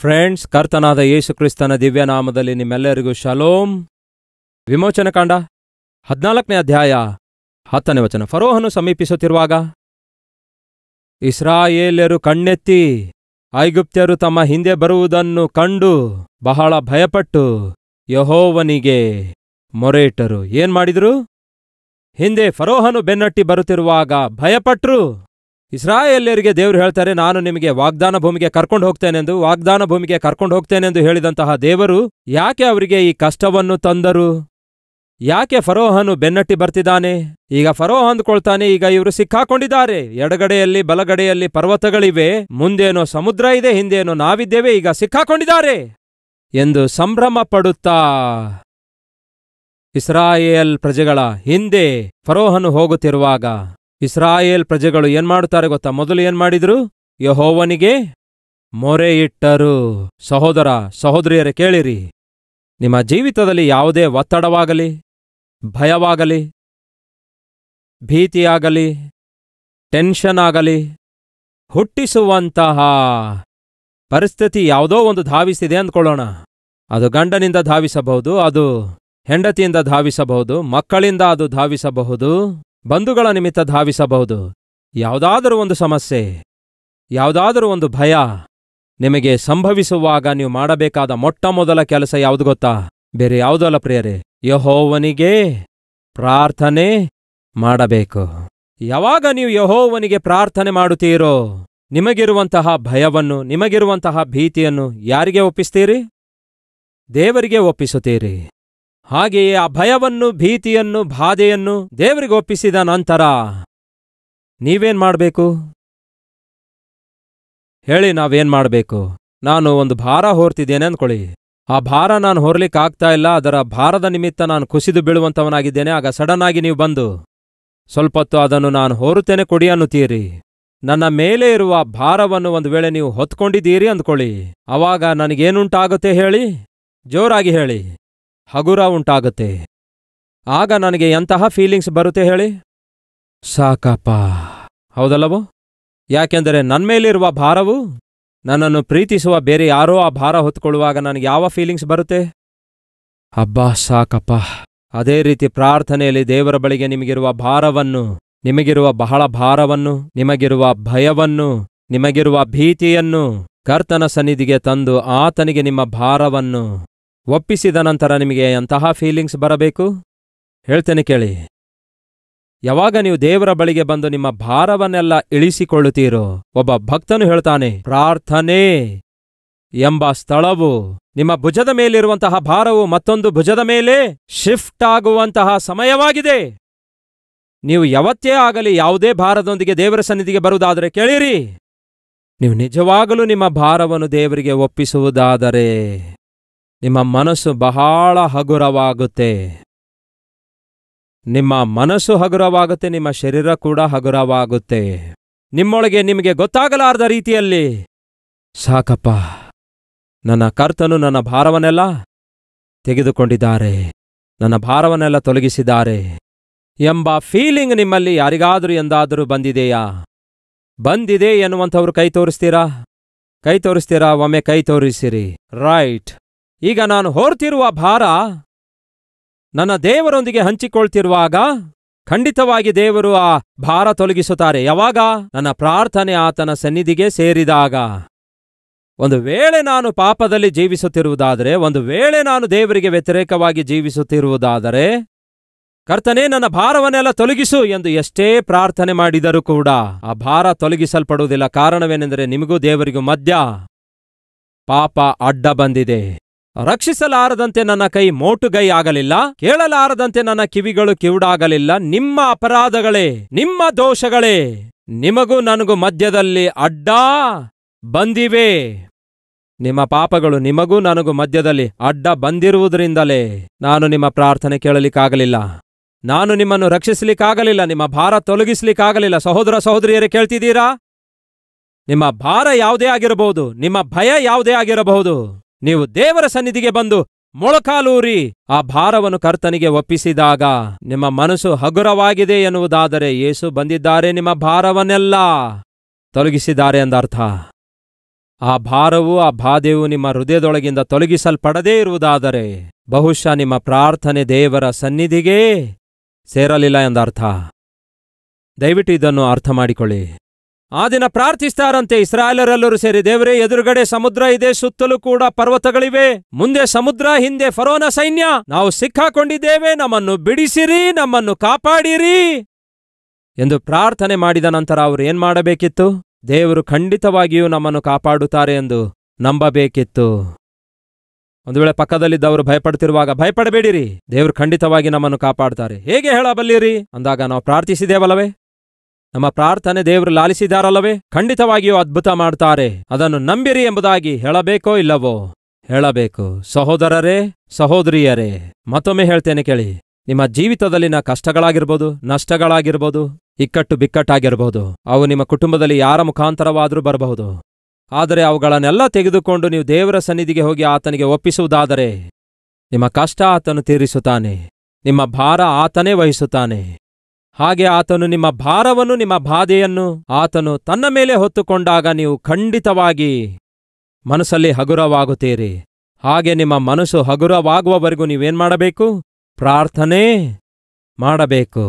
Friends, ಕರ್ತನಾದ ಯೇಸು ಕ್ರಿಸ್ತನ ದಿವ್ಯ ನಾಮದಲ್ಲಿ ನಿಮ್ಮೆಲ್ಲರಿಗೂ ಶಲೋಮ್. ವಿಮೋಚನಕಾಂಡ 14ನೇ ಅಧ್ಯಾಯ 10ನೇ ವಚನ. ಫರೋಹನು ಸಮೀಪಿಸುತ್ತಿರುವಾಗ ಇಸ್ರಾಯೇಲ್ಯರು ಕಣ್ಣೆತ್ತಿ ಐಗುಪ್ತ್ಯರು ತಮ್ಮ ಹಿಂದೆ ಬರುವುದನ್ನು ಕಂಡು ಬಹಳ ಭಯಪಟ್ಟು ಯೆಹೋವನಿಗೆ ಮೊರೆಯಿಟ್ಟರು. ಏನ್ ಮಾಡಿದ್ರು? ಹಿಂದೆ ಫರೋಹನು ಬೆನ್ನಟ್ಟಿ ಬರುತ್ತಿರುವಾಗ ಭಯಪಟ್ರು. ಇಸ್ರಾಯೇಲ್ಯರಿಗೆ ದೇವರು ಹೇಳ್ತಾರೆ, ನಾನು ನಿಮಗೆ ವಾಗ್ದಾನ ಭೂಮಿಗೆ ಕರ್ಕೊಂಡು ಹೋಗ್ತೇನೆಂದು ಹೇಳಿದಂತಹ ದೇವರು ಯಾಕೆ ಅವರಿಗೆ ಈ ಕಷ್ಟವನ್ನು ತಂದರು? ಯಾಕೆ ಫರೋಹನು ಬೆನ್ನಟ್ಟಿ ಬರ್ತಿದ್ದಾನೆ? ಈಗ ಫರೋಹ ಅಂದ್ಕೊಳ್ತಾನೆ, ಈಗ ಇವರು ಸಿಕ್ಕಾಕೊಂಡಿದ್ದಾರೆ. ಎಡಗಡೆಯಲ್ಲಿ ಬಲಗಡೆಯಲ್ಲಿ ಪರ್ವತಗಳಿವೆ, ಮುಂದೇನೋ ಸಮುದ್ರ ಇದೆ, ಹಿಂದೇನೋ ನಾವಿದ್ದೇವೆ, ಈಗ ಸಿಕ್ಕಾಕೊಂಡಿದ್ದಾರೆ ಎಂದು ಸಂಭ್ರಮ ಪಡುತ್ತಾ ಇಸ್ರಾಯೇಲ್ ಪ್ರಜೆಗಳ ಹಿಂದೆ ಫರೋಹನು ಹೋಗುತ್ತಿರುವಾಗ ಇಸ್ರಾಯೇಲ್ ಪ್ರಜೆಗಳು ಏನ್ ಮಾಡುತ್ತಾರೆ ಗೊತ್ತಾ? ಮೊದಲು ಏನ್ ಮಾಡಿದ್ರು? ಯೆಹೋವನಿಗೆ ಮೊರೆಯಿಟ್ಟರು. ಸಹೋದರ ಸಹೋದರಿಯರೇ, ಕೇಳಿರಿ. ನಿಮ್ಮ ಜೀವಿತದಲ್ಲಿ ಯಾವುದೇ ಒತ್ತಡವಾಗಲಿ, ಭಯವಾಗಲಿ, ಭೀತಿಯಾಗಲಿ, ಟೆನ್ಷನ್ ಆಗಲಿ ಹುಟ್ಟಿಸುವಂತಹ ಪರಿಸ್ಥಿತಿ ಯಾವುದೋ ಒಂದು ಧಾವಿಸಿದೆ ಅಂದ್ಕೊಳ್ಳೋಣ. ಅದು ಗಂಡನಿಂದ ಧಾವಿಸಬಹುದು, ಅದು ಹೆಂಡತಿಯಿಂದ ಧಾವಿಸಬಹುದು, ಮಕ್ಕಳಿಂದ ಅದು ಧಾವಿಸಬಹುದು, ಬಂಧುಗಳ ನಿಮಿತ್ತ ಧಾವಿಸಬಹುದು. ಯಾವುದಾದರೂ ಒಂದು ಸಮಸ್ಯೆ, ಯಾವುದಾದರೂ ಒಂದು ಭಯ ನಿಮಗೆ ಸಂಭವಿಸುವಾಗ ನೀವು ಮಾಡಬೇಕಾದ ಮೊಟ್ಟ ಮೊದಲ ಕೆಲಸ ಯಾವುದು ಗೊತ್ತಾ? ಬೇರೆ ಯಾವುದೂ ಅಲ್ಲ ಪ್ರಿಯರೇ, ಯೆಹೋವನಿಗೆ ಪ್ರಾರ್ಥನೆ ಮಾಡಬೇಕು. ಯಾವಾಗ ನೀವು ಯೆಹೋವನಿಗೆ ಪ್ರಾರ್ಥನೆ ಮಾಡುತ್ತೀರೋ, ನಿಮಗಿರುವಂತಹ ಭಯವನ್ನು, ನಿಮಗಿರುವಂತಹ ಭೀತಿಯನ್ನು ಯಾರಿಗೆ ಒಪ್ಪಿಸ್ತೀರಿ? ದೇವರಿಗೆ ಒಪ್ಪಿಸುತ್ತೀರಿ. ಹಾಗೆಯೇ ಆ ಭಯವನ್ನು, ಭೀತಿಯನ್ನು, ಬಾಧೆಯನ್ನು ದೇವರಿಗೆ ಒಪ್ಪಿಸಿದ ನಂತರ ನೀವೇನ್ ಮಾಡಬೇಕು ಹೇಳಿ? ನಾವೇನ್ ಮಾಡಬೇಕು? ನಾನು ಒಂದು ಭಾರ ಹೊರ್ತಿದ್ದೇನೆ ಅಂದ್ಕೊಳ್ಳಿ. ಆ ಭಾರ ನಾನು ಹೊರಲಿಕ್ಕಾಗ್ತಾ ಇಲ್ಲ, ಅದರ ಭಾರದ ನಿಮಿತ್ತ ನಾನು ಕುಸಿದು ಬೀಳುವಂತವನಾಗಿದ್ದೇನೆ. ಆಗ ಸಡನ್ ಆಗಿ ನೀವು ಬಂದು ಸ್ವಲ್ಪ ಹೊತ್ತು ಅದನ್ನು ನಾನು ಹೊರುತ್ತೇನೆ ಕೊಡಿ ಅನ್ನುತ್ತೀರಿ. ನನ್ನ ಮೇಲೆ ಇರುವ ಭಾರವನ್ನು ಒಂದು ವೇಳೆ ನೀವು ಹೊತ್ಕೊಂಡಿದ್ದೀರಿ ಅಂದ್ಕೊಳ್ಳಿ. ಅವಾಗ ನನಗೇನುಂಟಾಗುತ್ತೆ ಹೇಳಿ? ಜೋರಾಗಿ ಹೇಳಿ. ಹಗುರ ಉಂಟಾಗುತ್ತೆ. ಆಗ ನನಗೆ ಎಂತಹ ಫೀಲಿಂಗ್ಸ್ ಬರುತ್ತೆ ಹೇಳಿ? ಸಾಕಪ್ಪ, ಹೌದಲ್ಲವೋ? ಯಾಕೆಂದರೆ ನನ್ಮೇಲಿರುವ ಭಾರವು, ನನ್ನನ್ನು ಪ್ರೀತಿಸುವ ಬೇರೆ ಯಾರೋ ಆ ಭಾರ ಹೊತ್ಕೊಳ್ಳುವಾಗ ನನಗೆ ಯಾವ ಫೀಲಿಂಗ್ಸ್ ಬರುತ್ತೆ? ಅಬ್ಬಾ ಸಾಕಪ್ಪ. ಅದೇ ರೀತಿ ಪ್ರಾರ್ಥನೆಯಲ್ಲಿ ದೇವರ ಬಳಿಗೆ ನಿಮಗಿರುವ ಭಾರವನ್ನು, ನಿಮಗಿರುವ ಬಹಳ ಭಾರವನ್ನು, ನಿಮಗಿರುವ ಭಯವನ್ನು, ನಿಮಗಿರುವ ಭೀತಿಯನ್ನು ಕರ್ತನ ಸನ್ನಿಧಿಗೆ ತಂದು ಆತನಿಗೆ ನಿಮ್ಮ ಭಾರವನ್ನು ಒಪ್ಪಿಸಿದ ನಂತರ ನಿಮಗೆ ಎಂತಹ ಫೀಲಿಂಗ್ಸ್ ಬರಬೇಕು? ಹೇಳ್ತೇನೆ ಕೇಳಿ. ಯಾವಾಗ ನೀವು ದೇವರ ಬಳಿಗೆ ಬಂದು ನಿಮ್ಮ ಭಾರವನ್ನೆಲ್ಲ ಇಳಿಸಿಕೊಳ್ಳುತ್ತೀರೋ, ಒಬ್ಬ ಭಕ್ತನು ಹೇಳ್ತಾನೆ, ಪ್ರಾರ್ಥನೆ ಎಂಬ ಸ್ಥಳವು ನಿಮ್ಮ ಭುಜದ ಮೇಲಿರುವಂತಹ ಭಾರವು ಮತ್ತೊಂದು ಭುಜದ ಮೇಲೆ ಶಿಫ್ಟ್ ಆಗುವಂತಹ ಸಮಯವಾಗಿದೆ. ನೀವು ಯಾವತ್ತೇ ಆಗಲಿ ಯಾವುದೇ ಭಾರದೊಂದಿಗೆ ದೇವರ ಸನ್ನಿಧಿಗೆ ಬರುವುದಾದರೆ ಕೇಳಿರಿ, ನೀವು ನಿಜವಾಗಲೂ ನಿಮ್ಮ ಭಾರವನ್ನು ದೇವರಿಗೆ ಒಪ್ಪಿಸುವುದಾದರೆ ನಿಮ್ಮ ಮನಸ್ಸು ಬಹಳ ಹಗುರವಾಗುತ್ತೆ. ನಿಮ್ಮ ಮನಸ್ಸು ಹಗುರವಾಗುತ್ತೆ, ನಿಮ್ಮ ಶರೀರ ಕೂಡ ಹಗುರವಾಗುತ್ತೆ. ನಿಮ್ಮೊಳಗೆ ನಿಮಗೆ ಗೊತ್ತಾಗಲಾರದ ರೀತಿಯಲ್ಲಿ, ಸಾಕಪ್ಪ, ನನ್ನ ಕರ್ತನು ನನ್ನ ಭಾರವನ್ನೆಲ್ಲ ತೆಗೆದುಕೊಂಡಿದ್ದಾರೆ, ನನ್ನ ಭಾರವನ್ನೆಲ್ಲ ತೊಲಗಿಸಿದ್ದಾರೆ ಎಂಬ ಫೀಲಿಂಗ್ ನಿಮ್ಮಲ್ಲಿ ಯಾರಿಗಾದರೂ ಎಂದಾದರೂ ಬಂದಿದೆಯಾ? ಬಂದಿದೆ ಎನ್ನುವಂಥವ್ರು ಕೈ ತೋರಿಸ್ತೀರಾ? ಕೈ ತೋರಿಸ್ತೀರಾ? ಒಮ್ಮೆ ಕೈ ತೋರಿಸಿರಿ. ರೈಟ್. ಈಗ ನಾನು ಹೊರ್ತಿರುವ ಭಾರ ನನ್ನ ದೇವರೊಂದಿಗೆ ಹಂಚಿಕೊಳ್ತಿರುವಾಗ ಖಂಡಿತವಾಗಿ ದೇವರು ಆ ಭಾರ ತೊಲಗಿಸುತ್ತಾರೆ. ಯಾವಾಗ? ನನ್ನ ಪ್ರಾರ್ಥನೆ ಆತನ ಸನ್ನಿಧಿಗೆ ಸೇರಿದಾಗ. ಒಂದು ವೇಳೆ ನಾನು ಪಾಪದಲ್ಲಿ ಜೀವಿಸುತ್ತಿರುವುದಾದರೆ, ಒಂದು ವೇಳೆ ನಾನು ದೇವರಿಗೆ ವ್ಯತಿರೇಕವಾಗಿ ಜೀವಿಸುತ್ತಿರುವುದಾದರೆ, ಕರ್ತನೇ ನನ್ನ ಭಾರವನ್ನೆಲ್ಲ ತೊಲಗಿಸು ಎಂದು ಎಷ್ಟೇ ಪ್ರಾರ್ಥನೆ ಮಾಡಿದರೂ ಕೂಡ ಆ ಭಾರ ತೊಲಗಿಸಲ್ಪಡುವುದಿಲ್ಲ. ಕಾರಣವೇನೆಂದರೆ ನಿಮಗೂ ದೇವರಿಗೂ ಮಧ್ಯ ಪಾಪ ಅಡ್ಡ ಬಂದಿದೆ. ರಕ್ಷಿಸಲಾರದಂತೆ ನನ್ನ ಕೈ ಮೋಟುಗೈ ಆಗಲಿಲ್ಲ, ಕೇಳಲಾರದಂತೆ ನನ್ನ ಕಿವಿಗಳು ಕಿವುಡಾಗಲಿಲ್ಲ. ನಿಮ್ಮ ಅಪರಾಧಗಳೇ, ನಿಮ್ಮ ದೋಷಗಳೇ ನಿಮಗೂ ನನಗೂ ಮಧ್ಯದಲ್ಲಿ ಅಡ್ಡ ಬಂದಿವೆ. ನಿಮ್ಮ ಪಾಪಗಳು ನಿಮಗೂ ನನಗೂ ಮಧ್ಯದಲ್ಲಿ ಅಡ್ಡ ಬಂದಿರುವುದರಿಂದಲೇ ನಾನು ನಿಮ್ಮ ಪ್ರಾರ್ಥನೆ ಕೇಳಲಿಕ್ಕಾಗಲಿಲ್ಲ, ನಾನು ನಿಮ್ಮನ್ನು ರಕ್ಷಿಸಲಿಕ್ಕಾಗಲಿಲ್ಲ, ನಿಮ್ಮ ಭಾರ ತೊಲಗಿಸಲಿಕ್ಕಾಗಲಿಲ್ಲ. ಸಹೋದರ ಸಹೋದರಿಯರೇ, ಕೇಳ್ತಿದ್ದೀರಾ? ನಿಮ್ಮ ಭಾರ ಯಾವುದೇ ಆಗಿರಬಹುದು, ನಿಮ್ಮ ಭಯ ಯಾವುದೇ ಆಗಿರಬಹುದು, ನೀವು ದೇವರ ಸನ್ನಿಧಿಗೆ ಬಂದು ಮೊಳಕಾಲೂರಿ ಆ ಭಾರವನ್ನು ಕರ್ತನಿಗೆ ಒಪ್ಪಿಸಿದಾಗ ನಿಮ್ಮ ಮನಸ್ಸು ಹಗುರವಾಗಿದೆ ಎನ್ನುವುದಾದರೆ ಯೇಸು ಬಂದಿದ್ದಾರೆ, ನಿಮ್ಮ ಭಾರವನ್ನೆಲ್ಲ ತೊಲಗಿಸಿದ್ದಾರೆ ಎಂದರ್ಥ. ಆ ಭಾರವು ಆ ಬಾಧೆಯು ನಿಮ್ಮ ಹೃದಯದೊಳಗಿಂದ ತೊಲಗಿಸಲ್ಪಡದೇ ಇರುವುದಾದರೆ ಬಹುಶಃ ನಿಮ್ಮ ಪ್ರಾರ್ಥನೆ ದೇವರ ಸನ್ನಿಧಿಗೇ ಸೇರಲಿಲ್ಲ ಎಂದರ್ಥ. ದಯವಿಟ್ಟು ಇದನ್ನು ಅರ್ಥ ಮಾಡಿಕೊಳ್ಳಿ. ಆ ದಿನ ಪ್ರಾರ್ಥಿಸ್ತಾರಂತೆ ಇಸ್ರಾಯೇಲರೆಲ್ಲರೂ ಸೇರಿ, ದೇವರೇ, ಎದುರುಗಡೆ ಸಮುದ್ರ ಇದೆ, ಸುತ್ತಲೂ ಕೂಡ ಪರ್ವತಗಳಿವೆ, ಮುಂದೆ ಸಮುದ್ರ, ಹಿಂದೆ ಫರೋನ ಸೈನ್ಯ, ನಾವು ಸಿಕ್ಕಾಕೊಂಡಿದ್ದೇವೆ, ನಮ್ಮನ್ನು ಬಿಡಿಸಿರಿ, ನಮ್ಮನ್ನು ಕಾಪಾಡಿರಿ ಎಂದು ಪ್ರಾರ್ಥನೆ ಮಾಡಿದ ನಂತರ ಅವರು ಏನ್ ಮಾಡಬೇಕಿತ್ತು? ದೇವರು ಖಂಡಿತವಾಗಿಯೂ ನಮ್ಮನ್ನು ಕಾಪಾಡುತ್ತಾರೆ ಎಂದು ನಂಬಬೇಕಿತ್ತು. ಒಂದು ವೇಳೆ ಪಕ್ಕದಲ್ಲಿದ್ದವರು ಭಯಪಡ್ತಿರುವಾಗ ಭಯಪಡಬೇಡಿರಿ, ದೇವರು ಖಂಡಿತವಾಗಿ ನಮ್ಮನ್ನು ಕಾಪಾಡ್ತಾರೆ. ಹೇಗೆ ಹೇಳಬಲ್ಲಿರಿ ಅಂದಾಗ ನಾವು ಪ್ರಾರ್ಥಿಸಿದೇವಲ್ಲವೇ? ನಮ್ಮ ಪ್ರಾರ್ಥನೆ ದೇವರು ಲಾಲಿಸಿದಾರಲ್ಲವೇ? ಖಂಡಿತವಾಗಿಯೂ ಅದ್ಭುತ ಮಾಡ್ತಾರೆ, ಅದನ್ನು ನಂಬಿರಿ ಎಂಬುದಾಗಿ ಹೇಳಬೇಕೋ ಇಲ್ಲವೋ? ಹೇಳಬೇಕು. ಸಹೋದರರೇ, ಸಹೋದರಿಯರೇ, ಮತ್ತೊಮ್ಮೆ ಹೇಳ್ತೇನೆ ಕೇಳಿ. ನಿಮ್ಮ ಜೀವಿತದಲ್ಲಿನ ಕಷ್ಟಗಳಾಗಿರ್ಬೋದು, ನಷ್ಟಗಳಾಗಿರ್ಬೋದು, ಇಕ್ಕಟ್ಟು ಬಿಕ್ಕಟ್ಟಾಗಿರ್ಬೋದು, ಅವು ನಿಮ್ಮ ಕುಟುಂಬದಲ್ಲಿ ಯಾರ ಮುಖಾಂತರವಾದರೂ ಬರಬಹುದು. ಆದರೆ ಅವುಗಳನ್ನೆಲ್ಲ ತೆಗೆದುಕೊಂಡು ನೀವು ದೇವರ ಸನ್ನಿಧಿಗೆ ಹೋಗಿ ಆತನಿಗೆ ಒಪ್ಪಿಸುವುದಾದರೆ ನಿಮ್ಮ ಕಷ್ಟ ಆತನು ತೀರಿಸುತ್ತಾನೆ, ನಿಮ್ಮ ಭಾರ ಆತನೇ ವಹಿಸುತ್ತಾನೆ. ಹಾಗೆ ಆತನು ನಿಮ್ಮ ಭಾರವನ್ನು, ನಿಮ್ಮ ಬಾಧೆಯನ್ನು ಆತನು ತನ್ನ ಮೇಲೆ ಹೊತ್ತುಕೊಂಡಾಗ ನೀವು ಖಂಡಿತವಾಗಿ ಮನಸ್ಸಲ್ಲಿ ಹಗುರವಾಗುತ್ತೀರಿ. ಹಾಗೆ ನಿಮ್ಮ ಮನಸ್ಸು ಹಗುರವಾಗುವವರೆಗೂ ನೀವೇನ್ ಮಾಡಬೇಕು? ಪ್ರಾರ್ಥನೆ ಮಾಡಬೇಕು.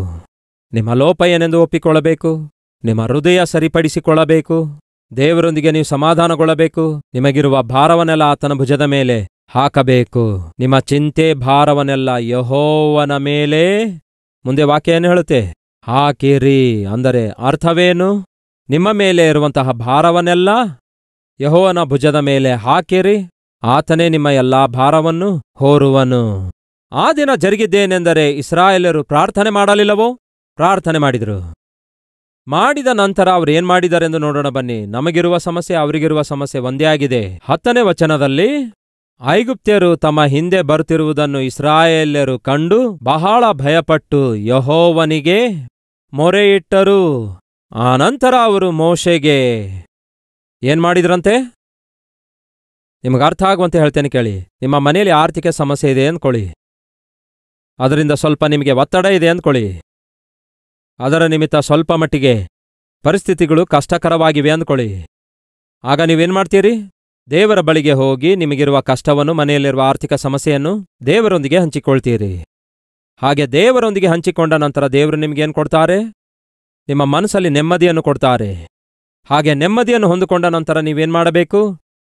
ನಿಮ್ಮ ಲೋಪ ಏನೆಂದು ಒಪ್ಪಿಕೊಳ್ಳಬೇಕು, ನಿಮ್ಮ ಹೃದಯ ಸರಿಪಡಿಸಿಕೊಳ್ಳಬೇಕು, ದೇವರೊಂದಿಗೆ ನೀವು ಸಮಾಧಾನಗೊಳ್ಳಬೇಕು, ನಿಮಗಿರುವ ಭಾರವನ್ನೆಲ್ಲ ಆತನ ಭುಜದ ಮೇಲೆ ಹಾಕಬೇಕು. ನಿಮ್ಮ ಚಿಂತೆ ಭಾರವನ್ನೆಲ್ಲ ಯೆಹೋವನ ಮೇಲೆ, ಮುಂದೆ ವಾಕ್ಯ ಏನು ಹೇಳುತ್ತೆ? ಹಾಕಿರಿ. ಅಂದರೆ ಅರ್ಥವೇನು? ನಿಮ್ಮ ಮೇಲೆ ಇರುವಂತಹ ಭಾರವನ್ನೆಲ್ಲ ಯೆಹೋವನ ಭುಜದ ಮೇಲೆ ಹಾಕಿರಿ, ಆತನೇ ನಿಮ್ಮ ಎಲ್ಲಾ ಭಾರವನ್ನು ಹೊರುವನು. ಆ ದಿನ ಜರುಗಿದ್ದೇನೆಂದರೆ ಇಸ್ರಾಯೇಲರು ಪ್ರಾರ್ಥನೆ ಮಾಡಲಿಲ್ಲವೋ? ಪ್ರಾರ್ಥನೆ ಮಾಡಿದರು. ಮಾಡಿದ ನಂತರ ಅವರು ಏನ್ ಮಾಡಿದರೆಂದು ನೋಡೋಣ ಬನ್ನಿ. ನಮಗಿರುವ ಸಮಸ್ಯೆ ಅವರಿಗಿರುವ ಸಮಸ್ಯೆ ಒಂದೇ ಆಗಿದೆ. 10ನೇ ವಚನದಲ್ಲಿ, ಐಗುಪ್ತ್ಯರು ತಮ್ಮ ಹಿಂದೆ ಬರುತ್ತಿರುವುದನ್ನು ಇಸ್ರಾಯೇಲ್ಯರು ಕಂಡು ಬಹಳ ಭಯಪಟ್ಟು ಯೆಹೋವನಿಗೆ ಮೊರೆಯಿಟ್ಟರು. ಆನಂತರ ಅವರು ಮೋಶೆಗೆ ಏನ್ ಮಾಡಿದ್ರಂತೆ? ನಿಮಗೆ ಅರ್ಥ ಆಗುವಂತೆ ಹೇಳ್ತೇನೆ ಕೇಳಿ. ನಿಮ್ಮ ಮನೆಯಲ್ಲಿ ಆರ್ಥಿಕ ಸಮಸ್ಯೆ ಇದೆ ಅಂದ್ಕೊಳ್ಳಿ, ಅದರಿಂದ ಸ್ವಲ್ಪ ನಿಮಗೆ ಒತ್ತಡ ಇದೆ ಅಂದ್ಕೊಳ್ಳಿ, ಅದರ ನಿಮಿತ್ತ ಸ್ವಲ್ಪ ಮಟ್ಟಿಗೆ ಪರಿಸ್ಥಿತಿಗಳು ಕಷ್ಟಕರವಾಗಿವೆ ಅಂದ್ಕೊಳ್ಳಿ. ಆಗ ನೀವೇನ್ ಮಾಡ್ತೀರಿ? ದೇವರ ಬಳಿಗೆ ಹೋಗಿ ನಿಮಗಿರುವ ಕಷ್ಟವನ್ನು, ಮನೆಯಲ್ಲಿರುವ ಆರ್ಥಿಕ ಸಮಸ್ಯೆಯನ್ನು ದೇವರೊಂದಿಗೆ ಹಂಚಿಕೊಳ್ತೀರಿ. ಹಾಗೆ ದೇವರೊಂದಿಗೆ ಹಂಚಿಕೊಂಡ ನಂತರ ದೇವರು ನಿಮಗೇನು ಕೊಡ್ತಾರೆ? ನಿಮ್ಮ ಮನಸ್ಸಲ್ಲಿ ನೆಮ್ಮದಿಯನ್ನು ಕೊಡ್ತಾರೆ. ಹಾಗೆ ನೆಮ್ಮದಿಯನ್ನು ಹೊಂದಿಕೊಂಡ ನಂತರ ನೀವೇನ್ ಮಾಡಬೇಕು?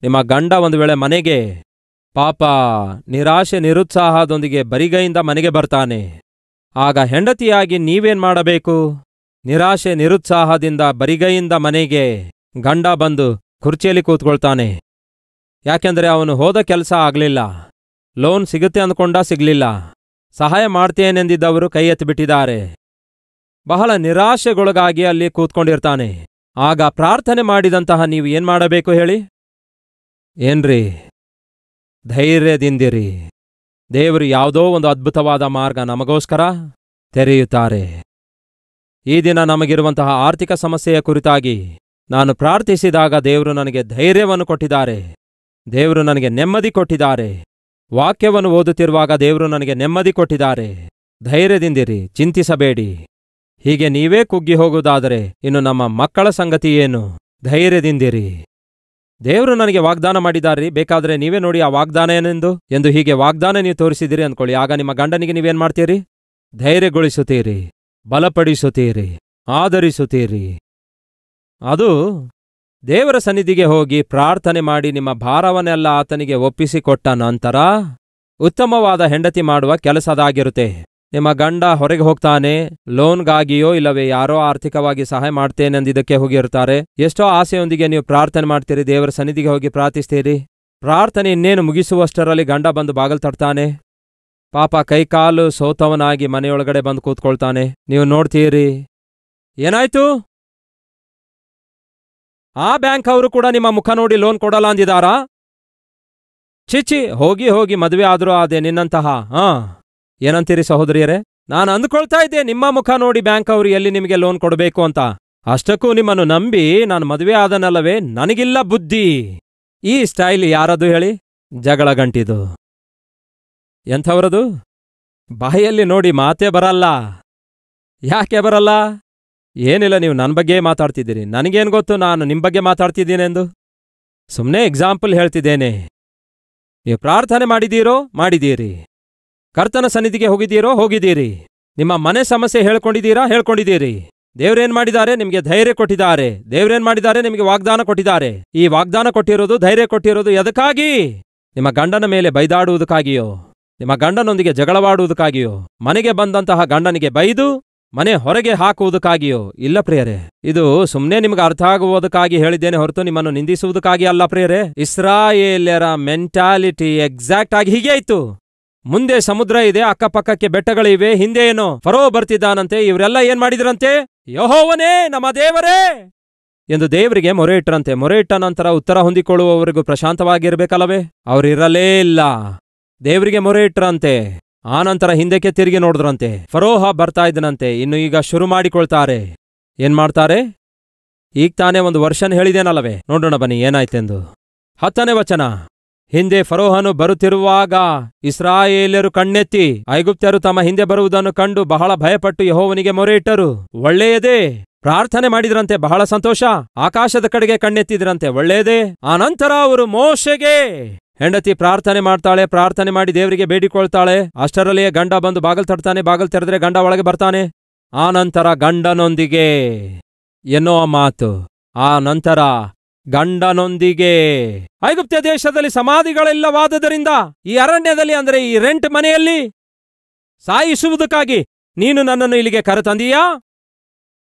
ನಿಮ್ಮ ಗಂಡ ಒಂದು ವೇಳೆ ಮನೆಗೆ ಪಾಪ ನಿರಾಶೆ ನಿರುತ್ಸಾಹದೊಂದಿಗೆ ಬರಿಗೈಯಿಂದ ಮನೆಗೆ ಬರ್ತಾನೆ, ಆಗ ಹೆಂಡತಿಯಾಗಿ ನೀವೇನ್ ಮಾಡಬೇಕು? ನಿರಾಶೆ ನಿರುತ್ಸಾಹದಿಂದ ಬರಿಗೈಯಿಂದ ಮನೆಗೆ ಗಂಡ ಬಂದು ಕುರ್ಚಿಯಲ್ಲಿ ಕೂತ್ಕೊಳ್ತಾನೆ. ಯಾಕೆಂದರೆ ಅವನು ಹೋದ ಕೆಲಸ ಆಗ್ಲಿಲ್ಲ, ಲೋನ್ ಸಿಗುತ್ತೆ ಅಂದ್ಕೊಂಡ ಸಿಗ್ಲಿಲ್ಲ, ಸಹಾಯ ಮಾಡ್ತೇನೆಂದಿದ್ದವರು ಕೈ ಎತ್ತಿಬಿಟ್ಟಿದ್ದಾರೆ, ಬಹಳ ನಿರಾಶೆಗೊಳಗಾಗಿ ಅಲ್ಲಿ ಕೂತ್ಕೊಂಡಿರ್ತಾನೆ. ಆಗ ಪ್ರಾರ್ಥನೆ ಮಾಡಿದಂತಹ ನೀವು ಏನ್ ಮಾಡಬೇಕು ಹೇಳಿ? ಏನ್ರಿ? ಧೈರ್ಯದಿಂದಿರಿ. ದೇವರು ಯಾವುದೋ ಒಂದು ಅದ್ಭುತವಾದ ಮಾರ್ಗ ನಮಗೋಸ್ಕರ ತೆರೆಯುತ್ತಾರೆ. ಈ ದಿನ ನಮಗಿರುವಂತಹ ಆರ್ಥಿಕ ಸಮಸ್ಯೆಯ ಕುರಿತಾಗಿ ನಾನು ಪ್ರಾರ್ಥಿಸಿದಾಗ ದೇವರು ನನಗೆ ಧೈರ್ಯವನ್ನು ಕೊಟ್ಟಿದ್ದಾರೆ, ದೇವರು ನನಗೆ ನೆಮ್ಮದಿ ಕೊಟ್ಟಿದ್ದಾರೆ. ವಾಕ್ಯವನ್ನು ಓದುತ್ತಿರುವಾಗ ದೇವರು ನನಗೆ ನೆಮ್ಮದಿ ಕೊಟ್ಟಿದ್ದಾರೆ. ಧೈರ್ಯದಿಂದಿರಿ, ಚಿಂತಿಸಬೇಡಿ. ಹೀಗೆ ನೀವೇ ಕುಗ್ಗಿ ಹೋಗುವುದಾದರೆ ಇನ್ನು ನಮ್ಮ ಮಕ್ಕಳ ಸಂಗತಿ ಏನು? ಧೈರ್ಯದಿಂದಿರಿ. ದೇವರು ನನಗೆ ವಾಗ್ದಾನ ಮಾಡಿದಾರ್ರಿ, ಬೇಕಾದರೆ ನೀವೇ ನೋಡಿ ಆ ವಾಗ್ದಾನ ಏನೆಂದು ಎಂದು ಹೀಗೆ ವಾಗ್ದಾನ ನೀವು ತೋರಿಸಿದಿರಿ ಅಂದ್ಕೊಳ್ಳಿ. ಆಗ ನಿಮ್ಮ ಗಂಡನಿಗೆ ನೀವೇನ್ ಮಾಡ್ತೀರಿ? ಧೈರ್ಯಗೊಳಿಸುತ್ತೀರಿ, ಬಲಪಡಿಸುತ್ತೀರಿ, ಆದರಿಸುತ್ತೀರಿ. ಅದು ದೇವರ ಸನ್ನಿಧಿಗೆ ಹೋಗಿ ಪ್ರಾರ್ಥನೆ ಮಾಡಿ ನಿಮ್ಮ ಭಾರವನ್ನೆಲ್ಲ ಆತನಿಗೆ ಒಪ್ಪಿಸಿಕೊಟ್ಟ ನಂತರ ಉತ್ತಮವಾದ ಹೆಂಡತಿ ಮಾಡುವ ಕೆಲಸದಾಗಿರುತ್ತೆ. ನಿಮ್ಮ ಗಂಡ ಹೊರಗೆ ಹೋಗ್ತಾನೆ, ಲೋನ್ಗಾಗಿಯೋ ಇಲ್ಲವೇ ಯಾರೋ ಆರ್ಥಿಕವಾಗಿ ಸಹಾಯ ಮಾಡ್ತೇನೆಂದಿದ್ದಕ್ಕೆ ಹೋಗಿರ್ತಾರೆ. ಎಷ್ಟೋ ಆಸೆಯೊಂದಿಗೆ ನೀವು ಪ್ರಾರ್ಥನೆ ಮಾಡ್ತೀರಿ, ದೇವರ ಸನ್ನಿಧಿಗೆ ಹೋಗಿ ಪ್ರಾರ್ಥಿಸ್ತೀರಿ. ಪ್ರಾರ್ಥನೆ ಇನ್ನೇನು ಮುಗಿಸುವಷ್ಟರಲ್ಲಿ ಗಂಡ ಬಂದು ಬಾಗಲ್ ತಟ್ತಾನೆ, ಪಾಪ ಕೈಕಾಲು ಸೋತವನಾಗಿ ಮನೆಯೊಳಗಡೆ ಬಂದು ಕೂತ್ಕೊಳ್ತಾನೆ. ನೀವು ನೋಡ್ತೀರಿ, ಏನಾಯ್ತು? ಆ ಬ್ಯಾಂಕ್ ಅವರು ಕೂಡ ನಿಮ್ಮ ಮುಖ ನೋಡಿ ಲೋನ್ ಕೊಡಲ್ಲ ಅಂದಿದಾರಾ? ಚಿಚ್ಚಿ, ಹೋಗಿ ಹೋಗಿ ಮದುವೆ ಆದ್ರೂ ಆದೆ ನಿನ್ನಂತಹ. ಏನಂತೀರಿ ಸಹೋದರಿಯರೇ? ನಾನು ಅಂದುಕೊಳ್ತಾ ಇದ್ದೆ ನಿಮ್ಮ ಮುಖ ನೋಡಿ ಬ್ಯಾಂಕ್ ಅವರು ಎಲ್ಲಿ ನಿಮಗೆ ಲೋನ್ ಕೊಡಬೇಕು ಅಂತ. ಅಷ್ಟಕ್ಕೂ ನಿಮ್ಮನ್ನು ನಂಬಿ ನಾನು ಮದುವೆ ಆದನಲ್ಲವೇ, ನನಗಿಲ್ಲ ಬುದ್ಧಿ. ಈ ಸ್ಟೈಲ್ ಯಾರದು ಹೇಳಿ? ಜಗಳ ಗಂಟಿದು. ಎಂಥವರದು? ಬಾಯಲ್ಲಿ ನೋಡಿ ಮಾತೇ ಬರಲ್ಲ. ಯಾಕೆ ಬರಲ್ಲ? ಏನಿಲ್ಲ, ನೀವು ನನ್ನ ಬಗ್ಗೆ ಮಾತಾಡ್ತಿದ್ದೀರಿ, ನನಗೇನು ಗೊತ್ತು ನಾನು ನಿಮ್ಮ ಬಗ್ಗೆ ಮಾತಾಡ್ತಿದ್ದೀನೆಂದು? ಸುಮ್ಮನೆ ಎಕ್ಸಾಂಪಲ್ ಹೇಳ್ತಿದ್ದೇನೆ. ನೀವು ಪ್ರಾರ್ಥನೆ ಮಾಡಿದ್ದೀರಿ. ಕರ್ತನ ಸನ್ನಿಧಿಗೆ ಹೋಗಿದ್ದೀರಿ. ನಿಮ್ಮ ಮನೆ ಸಮಸ್ಯೆ ಹೇಳ್ಕೊಂಡಿದ್ದೀರಿ. ದೇವ್ರೇನ್ ಮಾಡಿದ್ದಾರೆ? ನಿಮಗೆ ಧೈರ್ಯ ಕೊಟ್ಟಿದ್ದಾರೆ. ದೇವ್ರೇನ್ ಮಾಡಿದ್ದಾರೆ? ನಿಮಗೆ ವಾಗ್ದಾನ ಕೊಟ್ಟಿದ್ದಾರೆ. ಈ ವಾಗ್ದಾನ ಕೊಟ್ಟಿರೋದು, ಧೈರ್ಯ ಕೊಟ್ಟಿರೋದು ಎದಕ್ಕಾಗಿ? ನಿಮ್ಮ ಗಂಡನ ಮೇಲೆ ಬೈದಾಡುವುದಕ್ಕಾಗಿಯೋ? ನಿಮ್ಮ ಗಂಡನೊಂದಿಗೆ ಜಗಳವಾಡುವುದಕ್ಕಾಗಿಯೋ? ಮನೆಗೆ ಬಂದಂತಹ ಗಂಡನಿಗೆ ಬೈದು ಮನೆ ಹೊರಗೆ ಹಾಕುವುದಕ್ಕಾಗಿಯೋ? ಇಲ್ಲ ಪ್ರಿಯರೇ, ಇದು ಸುಮ್ಮನೆ ನಿಮಗೆ ಅರ್ಥ ಆಗುವುದಕ್ಕಾಗಿ ಹೇಳಿದ್ದೇನೆ ಹೊರತು ನಿಮ್ಮನ್ನು ನಿಂದಿಸುವುದಕ್ಕಾಗಿ ಅಲ್ಲ ಪ್ರಿಯರೇ. ಇಸ್ರಾಯೇಲ್ಯರ ಮೆಂಟಾಲಿಟಿ ಎಕ್ಸಾಕ್ಟ್ ಆಗಿ ಹೀಗೆ ಇತ್ತು. ಮುಂದೆ ಸಮುದ್ರ ಇದೆ, ಅಕ್ಕಪಕ್ಕಕ್ಕೆ ಬೆಟ್ಟಗಳಿವೆ, ಹಿಂದೆ ಏನೋ ಫರೋ ಬರ್ತಿದ್ದಾನಂತೆ. ಇವರೆಲ್ಲ ಏನ್ ಮಾಡಿದ್ರಂತೆ? ಯೆಹೋವನೇ, ನಮ್ಮ ದೇವರೇ ಎಂದು ದೇವರಿಗೆ ಮೊರೆ ಇಟ್ಟರಂತೆ. ಮೊರೆ ಇಟ್ಟ ನಂತರ ಉತ್ತರ ಹೊಂದಿಕೊಳ್ಳುವವರೆಗೂ ಪ್ರಶಾಂತವಾಗಿರ್ಬೇಕಲ್ಲವೇ? ಅವರಿರಲೇ ಇಲ್ಲ. ದೇವರಿಗೆ ಮೊರೆ ಇಟ್ಟರಂತೆ. ಆನಂತರ ಹಿಂದಕ್ಕೆ ತಿರುಗಿ ನೋಡಿದ್ರಂತೆ. ಫರೋಹ ಬರ್ತಾ ಇದ್ದನಂತೆ. ಇನ್ನು ಈಗ ಶುರು ಮಾಡಿಕೊಳ್ತಾರೆ. ಏನ್ ಮಾಡ್ತಾರೆ? ಈಗ ತಾನೇ ಒಂದು ವರ್ಷನ್ ಹೇಳಿದೇನಲ್ಲವೇ? ನೋಡೋಣ ಬನ್ನಿ ಏನಾಯ್ತೆಂದು. 10ನೇ ವಚನ. ಹಿಂದೆ ಫರೋಹನು ಬರುತ್ತಿರುವಾಗ ಇಸ್ರಾಯೇಲ್ಯರು ಕಣ್ಣೆತ್ತಿ ಐಗುಪ್ತ್ಯರು ತಮ್ಮ ಹಿಂದೆ ಬರುವುದನ್ನು ಕಂಡು ಬಹಳ ಭಯಪಟ್ಟು ಯೆಹೋವನಿಗೆ ಮೊರೆ ಇಟ್ಟರು. ಒಳ್ಳೆಯದೇ. ಪ್ರಾರ್ಥನೆ ಮಾಡಿದ್ರಂತೆ, ಬಹಳ ಸಂತೋಷ. ಆಕಾಶದ ಕಡೆಗೆ ಕಣ್ಣೆತ್ತಿದ್ರಂತೆ, ಒಳ್ಳೆಯದೇ. ಆನಂತರ ಅವರು ಮೋಶೆಗೆ, ಹೆಂಡತಿ ಪ್ರಾರ್ಥನೆ ಮಾಡ್ತಾಳೆ, ಪ್ರಾರ್ಥನೆ ಮಾಡಿ ದೇವರಿಗೆ ಬೇಡಿಕೊಳ್ತಾಳೆ. ಅಷ್ಟರಲ್ಲಿಯೇ ಗಂಡ ಬಂದು ಬಾಗಲ್ ತಟ್ತಾನೆ. ಬಾಗಲ್ ತೆರೆದ್ರೆ ಗಂಡ ಒಳಗೆ ಬರ್ತಾನೆ. ಆನಂತರ ಗಂಡನೊಂದಿಗೆ ಎನ್ನುವ ಮಾತು. ಆ ನಂತರ ಗಂಡನೊಂದಿಗೆ ಐಗುಪ್ತ ದೇಶದಲ್ಲಿ ಸಮಾಧಿಗಳೆಲ್ಲವಾದದರಿಂದ ಈ ಅರಣ್ಯದಲ್ಲಿ, ಅಂದರೆ ಈ ರೆಂಟ್ ಮನೆಯಲ್ಲಿ ಸಾಯಿಸುವುದಕ್ಕಾಗಿ ನೀನು ನನ್ನನ್ನು ಇಲ್ಲಿಗೆ ಕರೆತಂದೀಯಾ?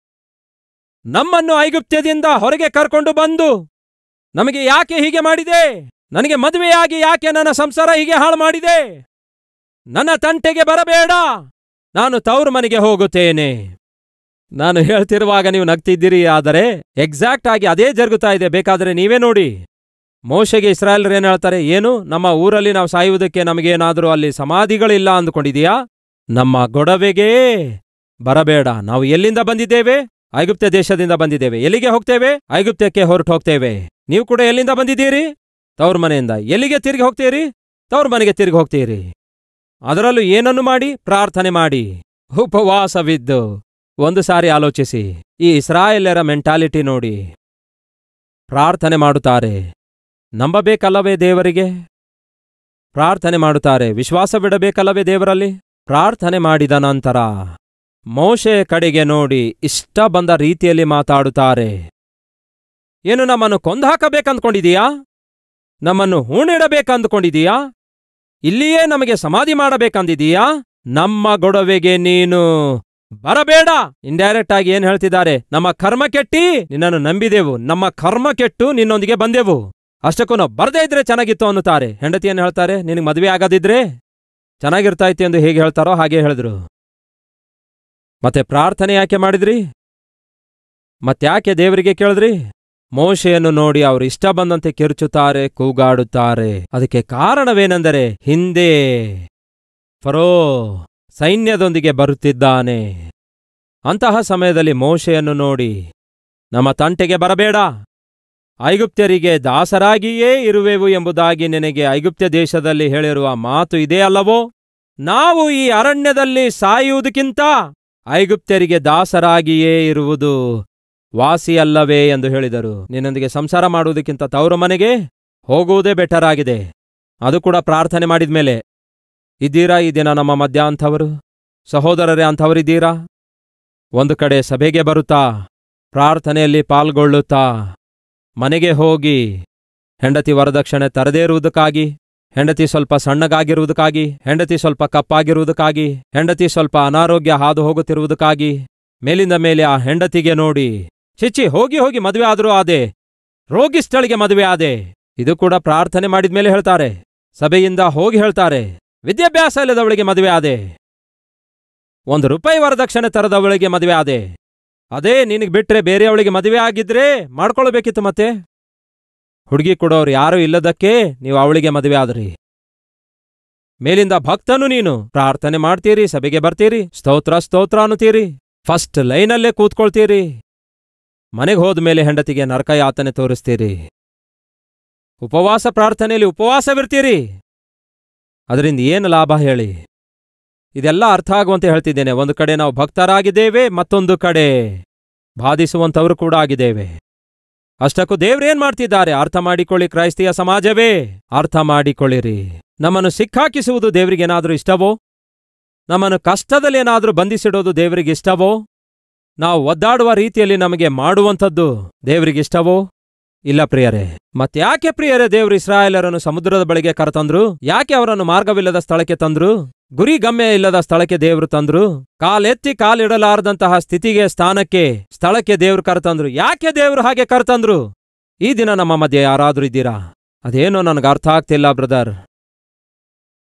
ನಮ್ಮನ್ನು ಐಗುಪ್ತ್ಯದಿಂದ ಹೊರಗೆ ಕರ್ಕೊಂಡು ಬಂದು ನಮಗೆ ಯಾಕೆ ಹೀಗೆ ಮಾಡಿದೆ? ನನಗೆ ಮದುವೆಯಾಗಿ ಯಾಕೆ ನನ್ನ ಸಂಸಾರ ಹೀಗೆ ಹಾಳು ಮಾಡಿದೆ? ನನ್ನ ತಂಟೆಗೆ ಬರಬೇಡ, ನಾನು ತವರು ಮನೆಗೆ ಹೋಗುತ್ತೇನೆ. ನಾನು ಹೇಳ್ತಿರುವಾಗ ನೀವು ನಗ್ತಿದ್ದೀರಿ, ಆದರೆ ಎಕ್ಸಾಕ್ಟ್ ಆಗಿ ಅದೇ ಜರುಗುತ್ತಾ ಇದೆ. ಬೇಕಾದರೆ ನೀವೇ ನೋಡಿ. ಮೋಶೆಗೆ ಇಸ್ರಾಯೇಲ್ರು ಏನ್ ಹೇಳ್ತಾರೆ? ಏನು, ನಮ್ಮ ಊರಲ್ಲಿ ನಾವು ಸಾಯುವುದಕ್ಕೆ ನಮಗೇನಾದರೂ ಅಲ್ಲಿ ಸಮಾಧಿಗಳಿಲ್ಲ ಅಂದುಕೊಂಡಿದೀಯಾ? ನಮ್ಮ ಗೊಡವೆಗೆ ಬರಬೇಡ. ನಾವು ಎಲ್ಲಿಂದ ಬಂದಿದ್ದೇವೆ? ಐಗುಪ್ತ ದೇಶದಿಂದ ಬಂದಿದ್ದೇವೆ. ಎಲ್ಲಿಗೆ ಹೋಗ್ತೇವೆ? ಐಗುಪ್ತಕ್ಕೆ ಹೊರಟು ಹೋಗ್ತೇವೆ. ನೀವು ಕೂಡ ಎಲ್ಲಿಂದ ಬಂದಿದ್ದೀರಿ? ತವ್ರ ಮನೆಯಿಂದ. ಎಲ್ಲಿಗೆ ತಿರುಗಿ ಹೋಗ್ತೀರಿ? ತವ್ರ ಮನೆಗೆ ತಿರುಗಿ ಹೋಗ್ತೀರಿ. ಅದರಲ್ಲೂ ಏನನ್ನು ಮಾಡಿ? ಪ್ರಾರ್ಥನೆ ಮಾಡಿ, ಉಪವಾಸವಿದ್ದು. ಒಂದು ಸಾರಿ ಆಲೋಚಿಸಿ, ಈ ಇಸ್ರಾಯೇಲ್ಯರ ಮೆಂಟಾಲಿಟಿ ನೋಡಿ. ಪ್ರಾರ್ಥನೆ ಮಾಡುತ್ತಾರೆ, ನಂಬಬೇಕಲ್ಲವೇ ದೇವರಿಗೆ? ಪ್ರಾರ್ಥನೆ ಮಾಡುತ್ತಾರೆ, ವಿಶ್ವಾಸವಿಡಬೇಕಲ್ಲವೇ ದೇವರಲ್ಲಿ? ಪ್ರಾರ್ಥನೆ ಮಾಡಿದ ನಂತರ ಮೋಶೆಯ ಕಡೆಗೆ ನೋಡಿ ಇಷ್ಟ ಬಂದ ರೀತಿಯಲ್ಲಿ ಮಾತಾಡುತ್ತಾರೆ. ಏನು, ನಮ್ಮನ್ನು ಕೊಂದಾಕಬೇಕಂದ್ಕೊಂಡಿದೀಯಾ? ನಮ್ಮನ್ನು ಹೂಣಿಡಬೇಕಂದ್ಕೊಂಡಿದೀಯಾ? ಇಲ್ಲಿಯೇ ನಮಗೆ ಸಮಾಧಿ ಮಾಡಬೇಕಂದಿದೀಯಾ? ನಮ್ಮ ಗೊಡವೆಗೆ ನೀನು ಬರಬೇಡ. ಇಂಡೈರೆಕ್ಟ್ ಆಗಿ ಏನ್ ಹೇಳ್ತಿದ್ದಾರೆ? ನಮ್ಮ ಕರ್ಮ ಕೆಟ್ಟಿ ನಿನ್ನನ್ನು ನಂಬಿದೆವು, ನಮ್ಮ ಕರ್ಮ ಕೆಟ್ಟು ನಿನ್ನೊಂದಿಗೆ ಬಂದೆವು. ಅಷ್ಟಕ್ಕೂ ನಾವು ಬರದೇ ಇದ್ರೆ ಚೆನ್ನಾಗಿತ್ತು ಅನ್ನುತ್ತಾರೆ. ಹೆಂಡತಿಯನ್ನು ಹೇಳ್ತಾರೆ, ನಿನಗೆ ಮದುವೆ ಆಗದಿದ್ರೆ ಚೆನ್ನಾಗಿರ್ತಾ ಇತ್ತು ಎಂದು ಹೇಗೆ ಹೇಳ್ತಾರೋ ಹಾಗೆ ಹೇಳಿದ್ರು. ಮತ್ತೆ ಪ್ರಾರ್ಥನೆ ಯಾಕೆ ಮಾಡಿದ್ರಿ? ಮತ್ತ್ಯಾಕೆ ದೇವರಿಗೆ ಕೇಳಿದ್ರಿ? ಮೋಶೆಯನ್ನು ನೋಡಿ ಅವರು ಇಷ್ಟ ಬಂದಂತೆ ಕಿರುಚುತ್ತಾರೆ, ಕೂಗಾಡುತ್ತಾರೆ. ಅದಕ್ಕೆ ಕಾರಣವೇನೆಂದರೆ ಹಿಂದೆ ಫರೋ ಸೈನ್ಯದೊಂದಿಗೆ ಬರುತ್ತಿದ್ದಾನೆ. ಅಂತಹ ಸಮಯದಲ್ಲಿ ಮೋಶೆಯನ್ನು ನೋಡಿ, ನಮ್ಮ ತಂಟೆಗೆ ಬರಬೇಡ, ಐಗುಪ್ತ್ಯರಿಗೆ ದಾಸರಾಗಿಯೇ ಇರುವೆವು ಎಂಬುದಾಗಿ ನಿನಗೆ ಐಗುಪ್ತ್ಯ ದೇಶದಲ್ಲಿ ಹೇಳಿರುವ ಮಾತು ಇದೇ ಅಲ್ಲವೋ? ನಾವು ಈ ಅರಣ್ಯದಲ್ಲಿ ಸಾಯುವುದಕ್ಕಿಂತ ಐಗುಪ್ತ್ಯರಿಗೆ ದಾಸರಾಗಿಯೇ ಇರುವುದು ವಾಸಿಯಲ್ಲವೇ ಎಂದು ಹೇಳಿದರು. ನಿನ್ನೊಂದಿಗೆ ಸಂಸಾರ ಮಾಡುವುದಕ್ಕಿಂತ ತವರು ಮನೆಗೆ ಹೋಗುವುದೇ ಬೆಟರ್ ಆಗಿದೆ. ಅದು ಕೂಡ ಪ್ರಾರ್ಥನೆ ಮಾಡಿದ್ಮೇಲೆ. ಇದ್ದೀರಾ ಈ ದಿನ ನಮ್ಮ ಮಧ್ಯ ಅಂಥವರು? ಸಹೋದರರೇ, ಅಂಥವರಿದ್ದೀರಾ? ಒಂದು ಕಡೆ ಸಭೆಗೆ ಬರುತ್ತಾ, ಪ್ರಾರ್ಥನೆಯಲ್ಲಿ ಪಾಲ್ಗೊಳ್ಳುತ್ತಾ, ಮನೆಗೆ ಹೋಗಿ ಹೆಂಡತಿ ವರದಕ್ಷಿಣೆ ತರದೇ ಇರುವುದಕ್ಕಾಗಿ, ಹೆಂಡತಿ ಸ್ವಲ್ಪ ಸಣ್ಣಗಾಗಿರುವುದಕ್ಕಾಗಿ, ಹೆಂಡತಿ ಸ್ವಲ್ಪ ಕಪ್ಪಾಗಿರುವುದಕ್ಕಾಗಿ, ಹೆಂಡತಿ ಸ್ವಲ್ಪ ಅನಾರೋಗ್ಯ ಹಾದು ಹೋಗುತ್ತಿರುವುದಕ್ಕಾಗಿ, ಮೇಲಿಂದ ಮೇಲೆ ಆ ಹೆಂಡತಿಗೆ ನೋಡಿ, ಚಿಚ್ಚಿ ಹೋಗಿ ಹೋಗಿ ಮದುವೆ ಆದರೂ ಆದೆ, ರೋಗಿಸ್ಥಳಿಗೆ ಮದುವೆ ಆದೆ. ಇದು ಕೂಡ ಪ್ರಾರ್ಥನೆ ಮಾಡಿದ್ಮೇಲೆ ಹೇಳ್ತಾರೆ. ಸಭೆಯಿಂದ ಹೋಗಿ ಹೇಳ್ತಾರೆ, ವಿದ್ಯಾಭ್ಯಾಸ ಇಲ್ಲದವಳಿಗೆ ಮದುವೆ ಆದೆ, ₹1 ವರದಕ್ಷಿಣೆ ತರದವಳಿಗೆ ಮದುವೆ ಆದೆ. ಅದೇ ನಿನಗೆ ಬಿಟ್ರೆ ಬೇರೆಯವಳಿಗೆ ಮದುವೆ ಆಗಿದ್ರೆ ಮಾಡ್ಕೊಳ್ಬೇಕಿತ್ತು. ಮತ್ತೆ ಹುಡುಗಿ ಕೊಡೋರು ಯಾರೂ ಇಲ್ಲದಕ್ಕೆ ನೀವು ಅವಳಿಗೆ ಮದುವೆ ಆದ್ರಿ. ಮೇಲಿಂದ ಭಕ್ತನು ನೀನು, ಪ್ರಾರ್ಥನೆ ಮಾಡ್ತೀರಿ, ಸಭೆಗೆ ಬರ್ತೀರಿ, ಸ್ತೋತ್ರ ಸ್ತೋತ್ರ ಅನ್ನುತ್ತೀರಿ, ಫಸ್ಟ್ ಲೈನಲ್ಲೇ ಕೂತ್ಕೊಳ್ತೀರಿ. ಮನೆಗೆ ಹೋದ್ಮೇಲೆ ಹೆಂಡತಿಗೆ ನರಕ ಯಾತನೆ ತೋರಿಸ್ತೀರಿ. ಉಪವಾಸ ಪ್ರಾರ್ಥನೆಯಲ್ಲಿ ಉಪವಾಸವಿರ್ತೀರಿ. ಅದರಿಂದ ಏನು ಲಾಭ ಹೇಳಿ? ಇದೆಲ್ಲ ಅರ್ಥ ಆಗುವಂತೆ ಹೇಳ್ತಿದ್ದೇನೆ. ಒಂದು ಕಡೆ ನಾವು ಭಕ್ತರಾಗಿದ್ದೇವೆ, ಮತ್ತೊಂದು ಕಡೆ ಬಾಧಿಸುವಂಥವರು ಕೂಡ ಆಗಿದ್ದೇವೆ. ಅಷ್ಟಕ್ಕೂ ದೇವ್ರೇನ್ ಮಾಡ್ತಿದ್ದಾರೆ? ಅರ್ಥ ಮಾಡಿಕೊಳ್ಳಿ ಕ್ರೈಸ್ತಿಯ ಸಮಾಜವೇ, ಅರ್ಥ ಮಾಡಿಕೊಳ್ಳಿರಿ. ನಮ್ಮನ್ನು ಸಿಕ್ಕಾಕಿಸುವುದು ದೇವರಿಗೇನಾದ್ರೂ ಇಷ್ಟವೋ? ನಮ್ಮನ್ನು ಕಷ್ಟದಲ್ಲಿ ಏನಾದ್ರೂ ಬಂಧಿಸಿಡೋದು ದೇವರಿಗಿಷ್ಟವೋ? ನಾವು ಒದ್ದಾಡುವ ರೀತಿಯಲ್ಲಿ ನಮಗೆ ಮಾಡುವಂಥದ್ದು ದೇವರಿಗಿಷ್ಟವೋ? ಇಲ್ಲ ಪ್ರಿಯರೇ. ಮತ್ತ್ಯಾಕೆ ಪ್ರಿಯರೇ ದೇವರು ಇಸ್ರಾಯೇಲರನ್ನು ಸಮುದ್ರದ ಬಳಿಗೆ ಕರೆತಂದ್ರು? ಯಾಕೆ ಅವರನ್ನು ಮಾರ್ಗವಿಲ್ಲದ ಸ್ಥಳಕ್ಕೆ ತಂದ್ರು? ಗುರಿ ಗಮ್ಯ ಇಲ್ಲದ ಸ್ಥಳಕ್ಕೆ ದೇವರು ತಂದ್ರು. ಕಾಲೆತ್ತಿ ಕಾಲಿಡಲಾರದಂತಹ ಸ್ಥಳಕ್ಕೆ ದೇವರು ಕರೆತಂದ್ರು. ಯಾಕೆ ದೇವರು ಹಾಗೆ ಕರೆತಂದ್ರು? ಈ ದಿನ ನಮ್ಮ ಮಧ್ಯೆ ಯಾರಾದ್ರೂ ಇದ್ದೀರಾ? ಅದೇನೋ ನನಗೆ ಅರ್ಥ ಆಗ್ತಿಲ್ಲ ಬ್ರದರ್.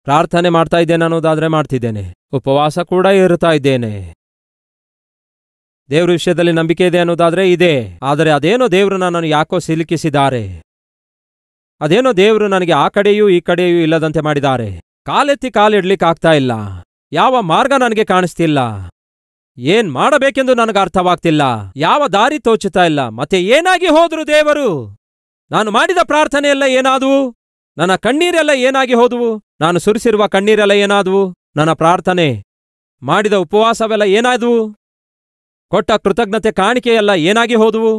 ಪ್ರಾರ್ಥನೆ ಮಾಡ್ತಾ ಇದ್ದೇನೆ ಅನ್ನೋದಾದ್ರೆ ಮಾಡ್ತಿದ್ದೇನೆ, ಉಪವಾಸ ಕೂಡ ಇರ್ತಾ ಇದ್ದೇನೆ, ದೇವ್ರ ವಿಷಯದಲ್ಲಿ ನಂಬಿಕೆ ಇದೆ ಅನ್ನೋದಾದ್ರೆ ಇದೆ. ಆದರೆ ಅದೇನೋ ದೇವರು ನನ್ನನ್ನು ಯಾಕೋ ಸಿಲುಕಿಸಿದ್ದಾರೆ. ಅದೇನೋ ದೇವರು ನನಗೆ ಆ ಕಡೆಯೂ ಈ ಕಡೆಯೂ ಇಲ್ಲದಂತೆ ಮಾಡಿದ್ದಾರೆ. ಕಾಲೆತ್ತಿ ಕಾಲಿಡ್ಲಿಕ್ಕಾಗ್ತಾ ಇಲ್ಲ. ಯಾವ ಮಾರ್ಗ ನನಗೆ ಕಾಣಿಸ್ತಿಲ್ಲ. ಏನ್ ಮಾಡಬೇಕೆಂದು ನನಗೆ ಅರ್ಥವಾಗ್ತಿಲ್ಲ. ಯಾವ ದಾರಿ ತೋಚುತ್ತಾ ಇಲ್ಲ. ಮತ್ತೆ ಏನಾಗಿ ಹೋದ್ರು ದೇವರು? ನಾನು ಮಾಡಿದ ಪ್ರಾರ್ಥನೆಯೆಲ್ಲ ಏನಾದವು? ನನ್ನ ಕಣ್ಣೀರೆಲ್ಲ ಏನಾಗಿ ಹೋದವು? ನಾನು ಸುರಿಸಿರುವ ಕಣ್ಣೀರೆಲ್ಲ ಏನಾದವು? ನನ್ನ ಪ್ರಾರ್ಥನೆ ಮಾಡಿದ ಉಪವಾಸವೆಲ್ಲ ಏನಾದವು? ಕೊಟ್ಟ ಕೃತಜ್ಞತೆ ಕಾಣಿಕೆಯೆಲ್ಲ ಏನಾಗಿ ಹೋದವು?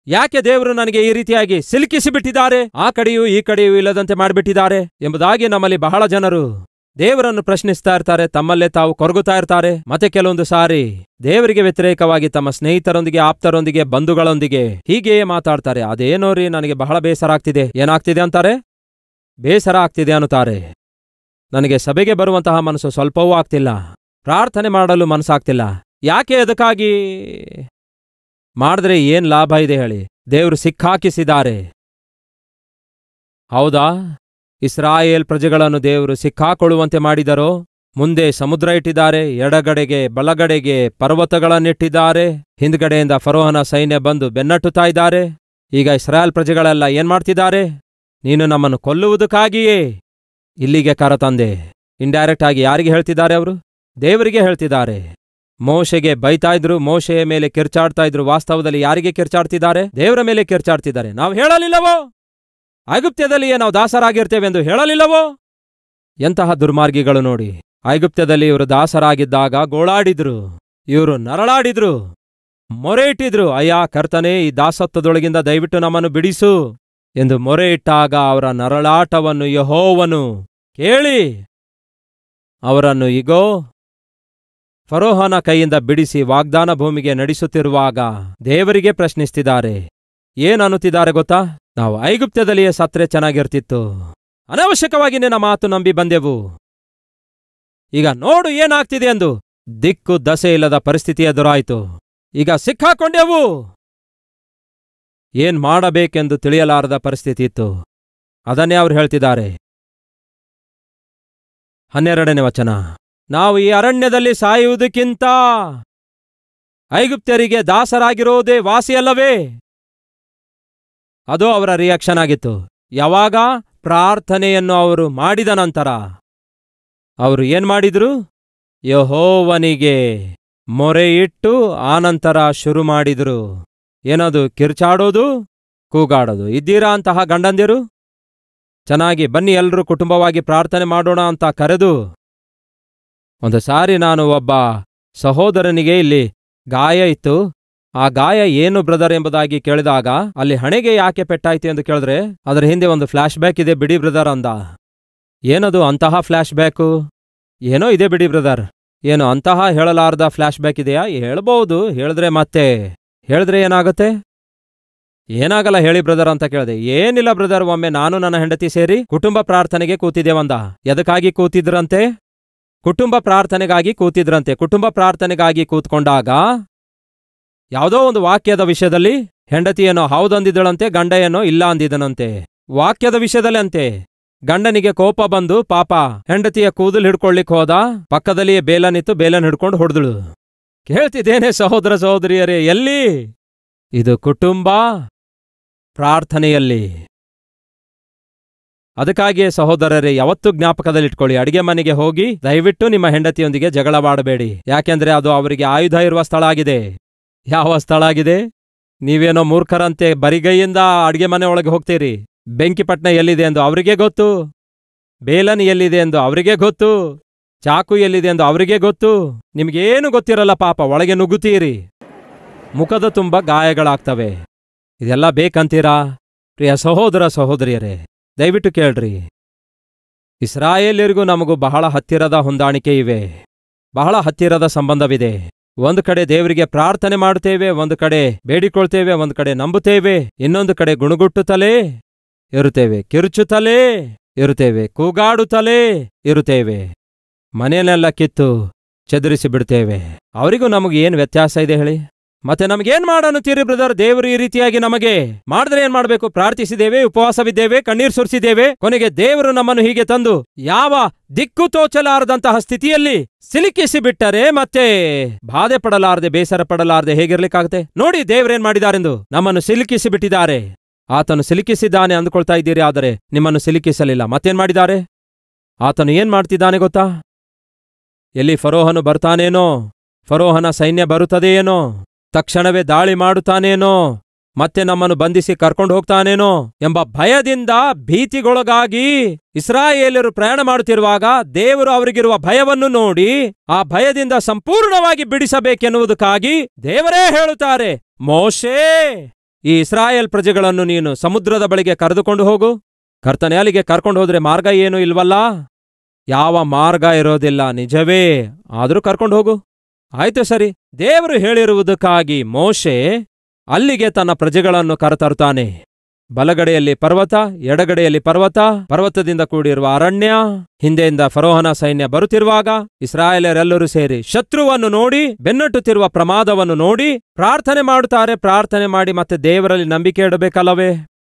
ಯಾಕೆ ದೇವರು ನನಗೆ ಈ ರೀತಿಯಾಗಿ ಸಿಲುಕಿಸಿಬಿಟ್ಟಿದ್ದಾರೆ? ಆ ಕಡೆಯೂ ಈ ಕಡೆಯೂ ಇಲ್ಲದಂತೆ ಮಾಡಿಬಿಟ್ಟಿದ್ದಾರೆ ಎಂಬುದಾಗಿ ನಮ್ಮಲ್ಲಿ ಬಹಳ ಜನರು ದೇವರನ್ನು ಪ್ರಶ್ನಿಸ್ತಾ ಇರ್ತಾರೆ, ತಮ್ಮಲ್ಲೇ ತಾವು ಕೊರಗುತ್ತಾ ಇರ್ತಾರೆ. ಮತ್ತೆ ಕೆಲವೊಂದು ಸಾರಿ ದೇವರಿಗೆ ವ್ಯತಿರೇಕವಾಗಿ ತಮ್ಮ ಸ್ನೇಹಿತರೊಂದಿಗೆ, ಆಪ್ತರೊಂದಿಗೆ, ಬಂಧುಗಳೊಂದಿಗೆ ಹೀಗೆಯೇ ಮಾತಾಡ್ತಾರೆ. ಅದೇನೋ ರೀ, ನನಗೆ ಬಹಳ ಬೇಸರ ಆಗ್ತಿದೆ. ಏನಾಗ್ತಿದೆ ಅಂತಾರೆ? ಬೇಸರ ಆಗ್ತಿದೆ ಅನ್ನುತ್ತಾರೆ. ನನಗೆ ಸಭೆಗೆ ಬರುವಂತಹ ಮನಸ್ಸು ಸ್ವಲ್ಪವೂ ಆಗ್ತಿಲ್ಲ. ಪ್ರಾರ್ಥನೆ ಮಾಡಲು ಮನಸ್ಸಾಗ್ತಿಲ್ಲ. ಯಾಕೆ? ಅದಕ್ಕಾಗಿ ಮಾಡಿದ್ರೆ ಏನ್ ಲಾಭ ಇದೆ ಹೇಳಿ? ದೇವರು ಸಿಕ್ಕಾಕಿಸಿದ್ದಾರೆ. ಹೌದಾ? ಇಸ್ರಾಯೇಲ್ ಪ್ರಜೆಗಳನ್ನು ದೇವರು ಸಿಕ್ಕಾಕೊಳ್ಳುವಂತೆ ಮಾಡಿದರೋ? ಮುಂದೆ ಸಮುದ್ರ ಇಟ್ಟಿದ್ದಾರೆ, ಎಡಗಡೆಗೆ ಬಲಗಡೆಗೆ ಪರ್ವತಗಳನ್ನಿಟ್ಟಿದ್ದಾರೆ. ಹಿಂದ್ಗಡೆಯಿಂದ ಫರೋಹನ ಸೈನ್ಯ ಬಂದು ಬೆನ್ನಟ್ಟುತ್ತಾ ಇದ್ದಾರೆ. ಈಗ ಇಸ್ರಾಯೇಲ್ ಪ್ರಜೆಗಳೆಲ್ಲ ಏನ್ ಮಾಡ್ತಿದ್ದಾರೆ? ನೀನು ನಮ್ಮನ್ನು ಕೊಲ್ಲುವುದಕ್ಕಾಗಿಯೇ ಇಲ್ಲಿಗೆ ಕರೆತಂದೆ. ಇಂಡೈರೆಕ್ಟ್ ಆಗಿ ಯಾರಿಗೆ ಹೇಳ್ತಿದ್ದಾರೆ ಅವರು? ದೇವರಿಗೆ ಹೇಳ್ತಿದ್ದಾರೆ. ಮೋಶೆಗೆ ಬೈತಾ ಇದ್ರು, ಮೋಶೆಯ ಮೇಲೆ ಕಿರ್ಚಾಡ್ತಾ ಇದ್ರು. ವಾಸ್ತವದಲ್ಲಿ ಯಾರಿಗೆ ಕಿರ್ಚಾಡ್ತಿದ್ದಾರೆ? ದೇವರ ಮೇಲೆ ಕಿರ್ಚಾಡ್ತಿದ್ದಾರೆ. ನಾವು ಹೇಳಲಿಲ್ಲವೋ? ಐಗುಪ್ತ್ಯದಲ್ಲಿಯೇ ನಾವು ದಾಸರಾಗಿರ್ತೇವೆಂದು ಹೇಳಲಿಲ್ಲವೋ? ಎಂತಹ ದುರ್ಮಾರ್ಗಿಗಳು ನೋಡಿ. ಐಗುಪ್ತ್ಯದಲ್ಲಿ ಇವರು ದಾಸರಾಗಿದ್ದಾಗ ಗೋಳಾಡಿದ್ರು, ಇವರು ನರಳಾಡಿದ್ರು, ಮೊರೆ ಇಟ್ಟಿದ್ರು. ಅಯ್ಯ ಕರ್ತನೇ, ಈ ದಾಸತ್ವದೊಳಗಿಂದ ದಯವಿಟ್ಟು ನಮ್ಮನ್ನು ಬಿಡಿಸು ಎಂದು ಮೊರೆ ಇಟ್ಟಾಗ ಅವರ ನರಳಾಟವನ್ನು ಯೆಹೋವನು ಕೇಳಿ ಅವರನ್ನು ಇಗೋ ಫರೋಹನ ಕೈಯಿಂದ ಬಿಡಿಸಿ ವಾಗ್ದಾನ ಭೂಮಿಗೆ ನಡೆಸುತ್ತಿರುವಾಗ ದೇವರಿಗೆ ಪ್ರಶ್ನಿಸ್ತಿದ್ದಾರೆ. ಏನನ್ನುತ್ತಿದ್ದಾರೆ ಗೊತ್ತಾ? ನಾವು ಐಗುಪ್ತ್ಯದಲ್ಲಿಯೇ ಸತ್ರೆ ಚೆನ್ನಾಗಿರ್ತಿತ್ತು, ಅನವಶ್ಯಕವಾಗಿ ನಿನ್ನ ಮಾತು ನಂಬಿ ಬಂದೆವು. ಈಗ ನೋಡು ಏನಾಗ್ತಿದೆ ಎಂದು. ದಿಕ್ಕು ದಸೆ ಇಲ್ಲದ ಪರಿಸ್ಥಿತಿ ಎದುರಾಯಿತು. ಈಗ ಸಿಕ್ಕಾಕೊಂಡೆವು. ಏನ್ ಮಾಡಬೇಕೆಂದು ತಿಳಿಯಲಾರದ ಪರಿಸ್ಥಿತಿ ಇತ್ತು. ಅದನ್ನೇ ಅವರು ಹೇಳ್ತಿದ್ದಾರೆ. 12ನೇ ವಚನ, ನಾವು ಈ ಅರಣ್ಯದಲ್ಲಿ ಸಾಯುವುದಕ್ಕಿಂತ ಐಗುಪ್ತ್ಯರಿಗೆ ದಾಸರಾಗಿರೋದೇ ವಾಸಿಯಲ್ಲವೇ? ಅದು ಅವರ ರಿಯಾಕ್ಷನ್ ಆಗಿತ್ತು. ಯಾವಾಗ? ಪ್ರಾರ್ಥನೆಯನ್ನು ಅವರು ಮಾಡಿದ ನಂತರ ಅವರು ಏನ್ ಮಾಡಿದ್ರು? ಯೆಹೋವನಿಗೆ ಮೊರೆ ಇಟ್ಟು ಆನಂತರ ಶುರು ಮಾಡಿದ್ರು. ಏನದು? ಕಿರ್ಚಾಡೋದು, ಕೂಗಾಡೋದು. ಇದ್ದೀರಾ ಅಂತಹ ಗಂಡಂದಿರು? ಚೆನ್ನಾಗಿ ಬನ್ನಿ ಎಲ್ರೂ ಕುಟುಂಬವಾಗಿ ಪ್ರಾರ್ಥನೆ ಮಾಡೋಣ ಅಂತ ಕರೆದು. ಒಂದು ಸಾರಿ ನಾನು ಒಬ್ಬ ಸಹೋದರನಿಗೆ ಇಲ್ಲಿ ಗಾಯ ಇತ್ತು. ಆ ಗಾಯ ಏನು ಬ್ರದರ್ ಎಂಬುದಾಗಿ ಕೇಳಿದಾಗ, ಅಲ್ಲಿ ಹಣೆಗೆ ಯಾಕೆ ಪೆಟ್ಟಾಯ್ತು ಎಂದು ಕೇಳಿದ್ರೆ, ಅದರ ಹಿಂದೆ ಒಂದು ಫ್ಲಾಶ್ ಬ್ಯಾಕ್ ಇದೆ ಬಿಡಿ ಬ್ರದರ್ ಅಂದ. ಏನದು ಅಂತಹ ಫ್ಲಾಶ್ ಬ್ಯಾಕು? ಏನೋ ಇದೆ ಬಿಡಿ ಬ್ರದರ್. ಏನು ಅಂತಹ ಹೇಳಲಾರ್ದ ಫ್ಲಾಶ್ ಬ್ಯಾಕ್ ಇದೆಯಾ? ಹೇಳ್ಬಹುದು. ಹೇಳಿದ್ರೆ ಏನಾಗುತ್ತೆ? ಏನಾಗಲ್ಲ ಹೇಳಿ ಬ್ರದರ್ ಅಂತ ಕೇಳಿದೆ. ಏನಿಲ್ಲ ಬ್ರದರ್, ಒಮ್ಮೆ ನಾನು ನನ್ನ ಹೆಂಡತಿ ಸೇರಿ ಕುಟುಂಬ ಪ್ರಾರ್ಥನೆಗೆ ಕೂತಿದ್ದೇವಂದ. ಎದಕ್ಕಾಗಿ ಕೂತಿದ್ರಂತೆ? ಕುಟುಂಬ ಪ್ರಾರ್ಥನೆಗಾಗಿ ಕೂತಿದ್ರಂತೆ. ಕುಟುಂಬ ಪ್ರಾರ್ಥನೆಗಾಗಿ ಕೂತ್ಕೊಂಡಾಗ ಯಾವುದೋ ಒಂದು ವಾಕ್ಯದ ವಿಷಯದಲ್ಲಿ ಹೆಂಡತಿಯೇನೋ ಹೌದಂದಿದ್ದಳಂತೆ, ಗಂಡ ಏನೋ ಇಲ್ಲ ಅಂದಿದನಂತೆ. ವಾಕ್ಯದ ವಿಷಯದಲ್ಲಿ ಅಂತೆ. ಗಂಡನಿಗೆ ಕೋಪ ಬಂದು ಪಾಪ ಹೆಂಡತಿಯ ಕೂದಲು ಹಿಡ್ಕೊಳ್ಳಿಕ್ ಹೋದ. ಪಕ್ಕದಲ್ಲಿಯೇ ಬೇಲನಿತ್ತು, ಬೇಲನ್ ಹಿಡ್ಕೊಂಡು ಹೊಡೆದಳು. ಕೇಳ್ತಿದ್ದೇನೆ ಸಹೋದರ ಸಹೋದರಿಯರೇ, ಎಲ್ಲಿ ಇದು? ಕುಟುಂಬ ಪ್ರಾರ್ಥನೆಯಲ್ಲಿ. ಅದಕ್ಕಾಗಿಯೇ ಸಹೋದರರೇ, ಯಾವತ್ತೂ ಜ್ಞಾಪಕದಲ್ಲಿಟ್ಕೊಳ್ಳಿ, ಅಡಿಗೆ ಮನೆಗೆ ಹೋಗಿ ದಯವಿಟ್ಟು ನಿಮ್ಮ ಹೆಂಡತಿಯೊಂದಿಗೆ ಜಗಳವಾಡಬೇಡಿ. ಯಾಕೆಂದ್ರೆ ಅದು ಅವರಿಗೆ ಆಯುಧ ಇರುವ ಸ್ಥಳ ಆಗಿದೆ. ಯಾವ ಸ್ಥಳ ಆಗಿದೆ? ನೀವೇನೋ ಮೂರ್ಖರಂತೆ ಬರಿಗೈಯಿಂದ ಅಡಿಗೆ ಮನೆ ಒಳಗೆ ಹೋಗ್ತೀರಿ. ಬೆಂಕಿಪಟ್ನ ಎಲ್ಲಿದೆ ಎಂದು ಅವರಿಗೆ ಗೊತ್ತು, ಬೇಲನ್ ಎಲ್ಲಿದೆ ಎಂದು ಅವರಿಗೆ ಗೊತ್ತು, ಚಾಕು ಎಲ್ಲಿದೆ ಎಂದು ಅವರಿಗೆ ಗೊತ್ತು. ನಿಮ್ಗೇನು ಗೊತ್ತಿರಲ್ಲ ಪಾಪ, ಒಳಗೆ ನುಗ್ಗುತ್ತೀರಿ, ಮುಖದ ತುಂಬ ಗಾಯಗಳಾಗ್ತವೆ. ಇದೆಲ್ಲ ಬೇಕಂತೀರಾ? ಪ್ರಿಯ ಸಹೋದರ ಸಹೋದರಿಯರೇ, ದಯವಿಟ್ಟು ಕೇಳ್ರಿ. ಇಸ್ರಾಯೇಲ್ಯರಿಗೂ ನಮಗೂ ಬಹಳ ಹತ್ತಿರದ ಹೊಂದಾಣಿಕೆ ಇವೆ, ಬಹಳ ಹತ್ತಿರದ ಸಂಬಂಧವಿದೆ. ಒಂದು ಕಡೆ ದೇವರಿಗೆ ಪ್ರಾರ್ಥನೆ ಮಾಡುತ್ತೇವೆ, ಒಂದು ಕಡೆ ಬೇಡಿಕೊಳ್ತೇವೆ, ಒಂದು ಕಡೆ ನಂಬುತ್ತೇವೆ, ಇನ್ನೊಂದು ಕಡೆ ಗುಣಗುಟ್ಟುತ್ತಲೇ ಇರುತ್ತೇವೆ, ಕಿರುಚುತ್ತಲೇ ಇರುತ್ತೇವೆ, ಕೂಗಾಡುತ್ತಲೇ ಇರುತ್ತೇವೆ, ಮನೆಯನ್ನೆಲ್ಲ ಕಿತ್ತು ಚದುರಿಸಿ ಬಿಡ್ತೇವೆ. ಅವರಿಗೂ ನಮಗೂ ಏನು ವ್ಯತ್ಯಾಸ ಇದೆ ಹೇಳಿ? ಮತ್ತೆ ನಮಗೇನ್ ಮಾಡನ್ನುತ್ತೀರಿ ಬ್ರದರ್? ದೇವರು ಈ ರೀತಿಯಾಗಿ ನಮಗೆ ಮಾಡಿದ್ರೆ ಏನ್ ಮಾಡಬೇಕು? ಪ್ರಾರ್ಥಿಸಿದ್ದೇವೆ, ಉಪವಾಸವಿದ್ದೇವೆ, ಕಣ್ಣೀರು ಸುರಿಸಿದ್ದೇವೆ, ಕೊನೆಗೆ ದೇವರು ನಮ್ಮನ್ನು ಹೀಗೆ ತಂದು ಯಾವ ದಿಕ್ಕು ತೋಚಲಾರದಂತಹ ಸ್ಥಿತಿಯಲ್ಲಿ ಸಿಲುಕಿಸಿ ಬಿಟ್ಟರೆ ಮತ್ತೆ ಬಾಧೆ ಪಡಲಾರದೆ, ಬೇಸರ ಪಡಲಾರದೆ ಹೇಗಿರ್ಲಿಕ್ಕಾಗತ್ತೆ? ನೋಡಿ ದೇವರೇನ್ ಮಾಡಿದಾರೆಂದು. ನಮ್ಮನ್ನು ಸಿಲುಕಿಸಿ ಬಿಟ್ಟಿದ್ದಾರೆ. ಆತನು ಸಿಲುಕಿಸಿದ್ದಾನೆ ಅಂದ್ಕೊಳ್ತಾ ಇದ್ದೀರಿ, ಆದರೆ ನಿಮ್ಮನ್ನು ಸಿಲುಕಿಸಲಿಲ್ಲ. ಮತ್ತೇನ್ ಮಾಡಿದ್ದಾರೆ? ಆತನು ಏನ್ ಮಾಡ್ತಿದ್ದಾನೆ ಗೊತ್ತಾ? ಎಲ್ಲಿ ಫರೋಹನು ಬರ್ತಾನೇನೋ, ಫರೋಹನ ಸೈನ್ಯ ಬರುತ್ತದೆಯೇನೋ, ತಕ್ಷಣವೇ ದಾಳಿ ಮಾಡುತ್ತಾನೇನೋ, ಮತ್ತೆ ನಮ್ಮನ್ನು ಬಂಧಿಸಿ ಕರ್ಕೊಂಡು ಹೋಗ್ತಾನೇನೋ ಎಂಬ ಭಯದಿಂದ ಭೀತಿಗೊಳಗಾಗಿ ಇಸ್ರಾಯೇಲರು ಪ್ರಯಾಣ ಮಾಡುತ್ತಿರುವಾಗ ದೇವರು ಅವರಿಗಿರುವ ಭಯವನ್ನು ನೋಡಿ ಆ ಭಯದಿಂದ ಸಂಪೂರ್ಣವಾಗಿ ಬಿಡಿಸಬೇಕೆನ್ನುವುದಕ್ಕಾಗಿ ದೇವರೇ ಹೇಳುತ್ತಾರೆ, ಮೋಶೇ, ಈ ಇಸ್ರಾಯೇಲ್ ಪ್ರಜೆಗಳನ್ನು ನೀನು ಸಮುದ್ರದ ಬಳಿಗೆ ಕರೆದುಕೊಂಡು ಹೋಗು. ಕರ್ತನೆ, ಅಲ್ಲಿಗೆ ಕರ್ಕೊಂಡು ಹೋದ್ರೆ ಮಾರ್ಗ ಏನೂ ಇಲ್ವಲ್ಲ? ಯಾವ ಮಾರ್ಗ ಇರೋದಿಲ್ಲ, ನಿಜವೇ, ಆದರೂ ಕರ್ಕೊಂಡು ಹೋಗು. ಆಯ್ತು ಸರಿ. ದೇವರು ಹೇಳಿರುವುದಕ್ಕಾಗಿ ಮೋಶೆ ಅಲ್ಲಿಗೆ ತನ್ನ ಪ್ರಜೆಗಳನ್ನು ಕರೆತರುತ್ತಾನೆ. ಬಲಗಡೆಯಲ್ಲಿ ಪರ್ವತ, ಎಡಗಡೆಯಲ್ಲಿ ಪರ್ವತ, ಪರ್ವತದಿಂದ ಕೂಡಿರುವ ಅರಣ್ಯ, ಹಿಂದೆಯಿಂದ ಫರೋಹನ ಸೈನ್ಯ ಬರುತ್ತಿರುವಾಗ ಇಸ್ರಾಯೇಲರೆಲ್ಲರೂ ಸೇರಿ ಶತ್ರುವನ್ನು ನೋಡಿ, ಬೆನ್ನಟ್ಟುತ್ತಿರುವ ಪ್ರಮಾದವನ್ನು ನೋಡಿ ಪ್ರಾರ್ಥನೆ ಮಾಡುತ್ತಾರೆ. ಪ್ರಾರ್ಥನೆ ಮಾಡಿ ಮತ್ತೆ ದೇವರಲ್ಲಿ ನಂಬಿಕೆ ಇಡಬೇಕಲ್ಲವೇ?